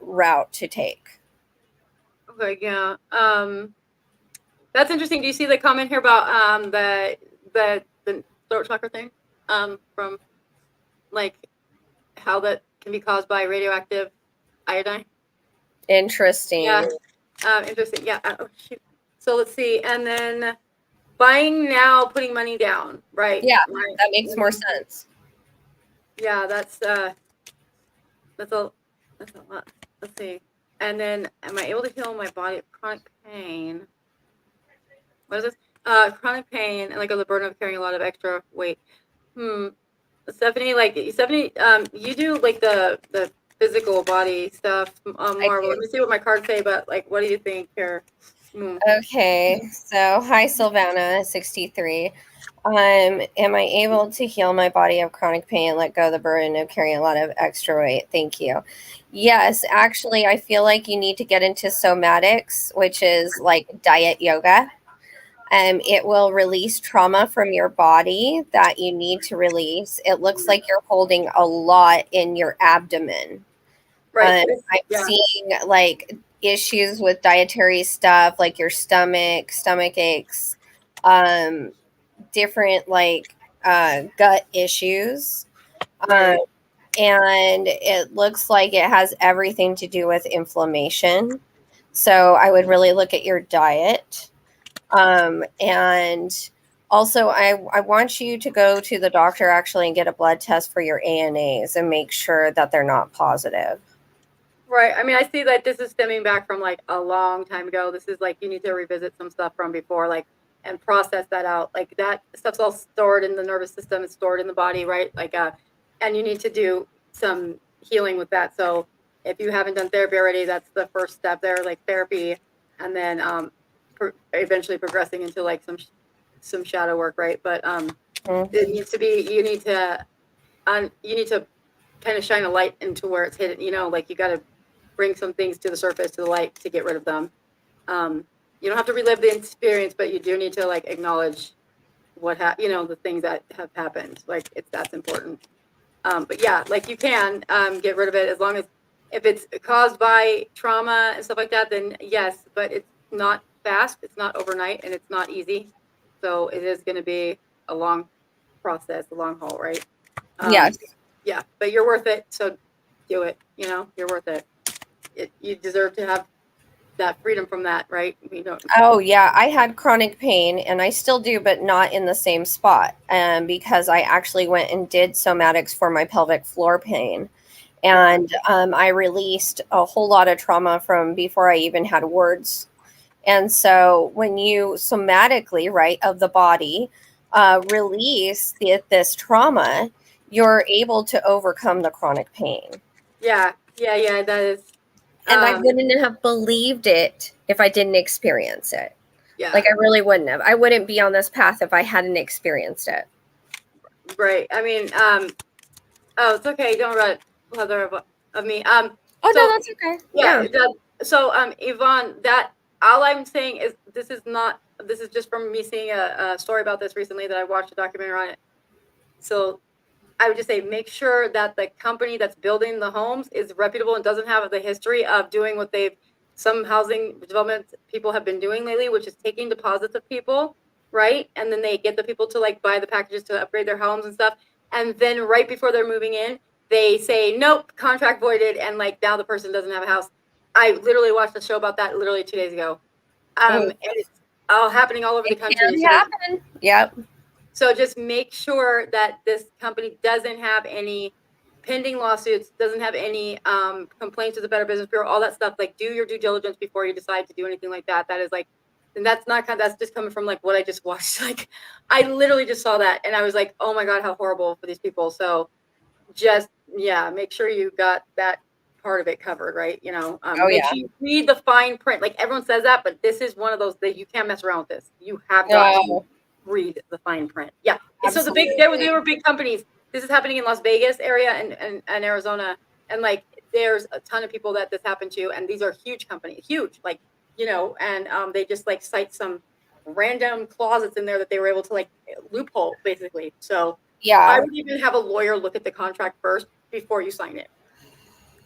route to take. Okay, yeah. That's interesting. Do you see the comment here about the throat chakra thing? From like how that can be caused by radioactive iodine? Interesting. Yeah. Interesting. Yeah. Oh, shoot. So let's see. And then buying now, putting money down, right? Yeah, Right. that makes more sense. Yeah, that's a lot. Let's see. And then, am I able to heal my body of chronic pain? What is this? Chronic pain and like the burden of carrying a lot of extra weight. Stephanie, you do like the physical body stuff, Marvel. Let me see what my cards say, but like, what do you think here? Okay, so hi Sylvana, 63. Am I able to heal my body of chronic pain, let go of the burden of carrying a lot of extra weight? Thank you. Yes, actually, I feel like you need to get into somatics, which is like diet yoga. It will release trauma from your body that you need to release. It looks like you're holding a lot in your abdomen. Right. I'm Yeah. seeing like issues with dietary stuff, like your stomach aches, um, different like gut issues. Right. And it looks like it has everything to do with inflammation. So I would really look at your diet. And also, I want you to go to the doctor actually and get a blood test for your ANAs and make sure that they're not positive. Right. I mean, I see that this is stemming back from like a long time ago. This is like you need to revisit some stuff from before, like, and process that out. Like that stuff's all stored in the nervous system. It's stored in the body, right? And you need to do some healing with that. So if you haven't done therapy already, that's the first step there, like therapy, and then eventually progressing into like some shadow work, right? But it needs to be. You need to kind of shine a light into where it's hidden. Like you got to bring some things to the surface, to the light, to get rid of them. You don't have to relive the experience, but you do need to like acknowledge the things that have happened. Like that's important. But yeah, like you can get rid of it as long as if it's caused by trauma and stuff like that, then yes, but it's not fast, it's not overnight, and it's not easy. So it is going to be a long process, a long haul, right? Yes. Yeah, but you're worth it. So do it. You're worth it. You deserve to have that freedom from that, right? We don't. Oh, yeah. I had chronic pain and I still do, but not in the same spot. Because I actually went and did somatics for my pelvic floor pain. And I released a whole lot of trauma from before I even had words. And so when you somatically, right, of the body, release this trauma, you're able to overcome the chronic pain. Yeah. That is. And I wouldn't have believed it if I didn't experience it. Yeah. Like I really wouldn't have. I wouldn't be on this path if I hadn't experienced it. Right. I mean, oh, it's okay. Don't run leather of me. Oh, so, no, that's okay. Yeah. So, Yvonne, that all I'm saying is this is just from me seeing a story about this recently that I watched a documentary on it. So I would just say make sure that the company that's building the homes is reputable and doesn't have the history of doing what some housing development people have been doing lately, which is taking deposits of people, right? And then they get the people to like buy the packages to upgrade their homes and stuff. And then right before they're moving in, they say, nope, contract voided. And like now the person doesn't have a house. I literally watched a show about that literally 2 days ago. And it's all happening all over the country. It can happen. Yep. So just make sure that this company doesn't have any pending lawsuits, doesn't have any complaints with the Better Business Bureau, all that stuff. Like do your due diligence before you decide to do anything like that. That is like, and that's just coming from like what I just watched. Like I literally just saw that and I was like, oh my God, how horrible for these people. So just, make sure you got that part of it covered, right? Make sure you read the fine print. Like everyone says that, but this is one of those that you can't mess around with this. You have got to read the fine print. Yeah. Absolutely. So they were big companies. This is happening in Las Vegas area and Arizona. And like, there's a ton of people that this happened to. And these are huge companies, huge, like, and they just like cite some random clauses in there that they were able to like loophole basically. So I would even have a lawyer look at the contract first before you sign it,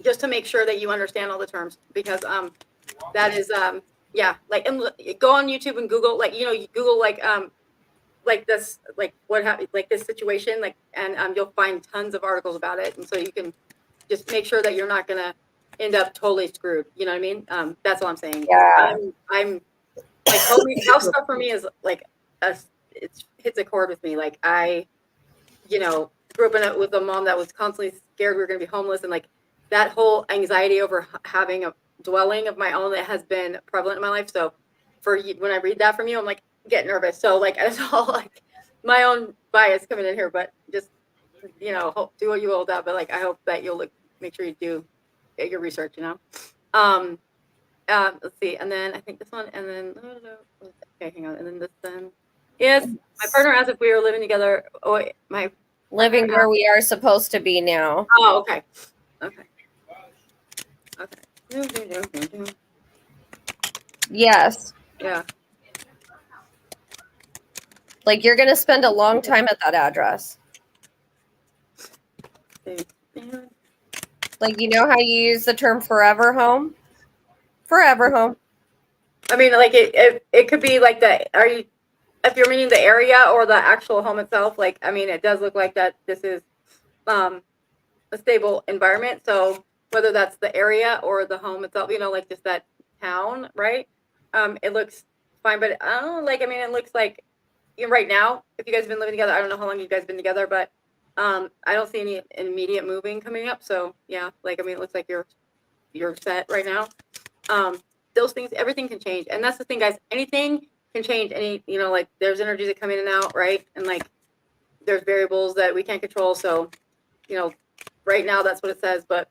just to make sure that you understand all the terms, because that is like, and go on YouTube and Google, like, you Google like this, like what happened, like this situation, like, and you'll find tons of articles about it, and so you can just make sure that you're not gonna end up totally screwed. You know what I mean? That's all I'm saying. Yeah. I'm like house stuff for me is like it hits a chord with me. Like I, grew up with a mom that was constantly scared we were gonna be homeless, and like that whole anxiety over having a dwelling of my own that has been prevalent in my life. So when I read that from you, I'm like, get nervous. So like it's all like my own bias coming in here, but just do what you will with that, but like I hope that you'll make sure you do your research, let's see, and then I think this one, and then okay, hang on, and then this then. Yes, my partner asked if we were living together. Oh, wait, my living where we are supposed to be now. Oh, okay. Okay. Yes. Yeah. Like you're gonna spend a long time at that address. Like, you know how you use the term forever home? Forever home. I mean, like it could be like if you're meaning the area or the actual home itself, like, I mean, it does look like that this is a stable environment. So whether that's the area or the home itself, like just that town, right? It looks fine, but I don't know, like, I mean, it looks like right now, if you guys have been living together, I don't know how long you guys have been together, but I don't see any immediate moving coming up. So yeah, like, I mean, it looks like you're set right now. Those things, everything can change. And that's the thing, guys, anything can change. Like there's energies that come in and out, right? And like there's variables that we can't control. So, right now that's what it says, but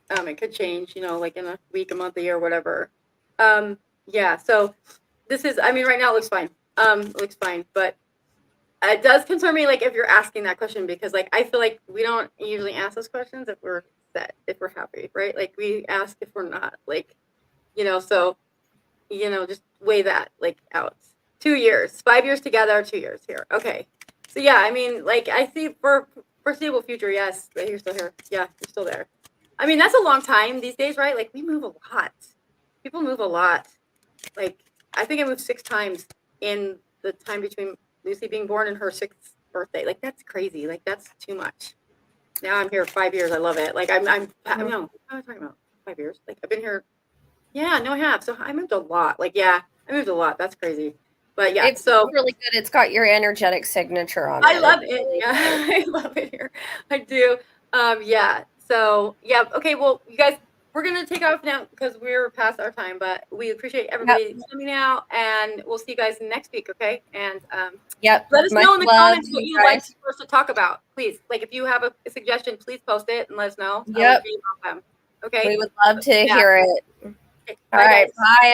it could change, like in a week, a month, a year, whatever. Yeah, so this is, I mean, right now it looks fine. It looks fine, but it does concern me, like, if you're asking that question, because like I feel like we don't usually ask those questions if we're set, if we're happy, right? Like we ask if we're not, like, so just weigh that like out. 2 years, 5 years together, 2 years here. Okay. So yeah, I mean, like I see for foreseeable future, yes, but you're still here. Yeah, you're still there. I mean, that's a long time these days, right? Like we move a lot. People move a lot. Like I think I moved 6 times in the time between Lucy being born and her 6th birthday. Like that's crazy. Like that's too much. Now I'm here 5 years. I love it. Like no, what am I talking about? 5 years. Like I've been here. Yeah, no, I have. So I moved a lot. Like, yeah, I moved a lot. That's crazy. But yeah, It's really good. It's got your energetic signature on it. I love it. Yeah, I love it here. I do. Yeah. So yeah. Okay. Well, you guys, we're gonna take off now because we're past our time. But we appreciate everybody coming out, and we'll see you guys next week. Okay. And yep. Let us know in the comments what you'd like for us to talk about. Please, like if you have a suggestion, please post it and let us know. Yep. Okay. We would love to hear it. Okay. All right. Bye.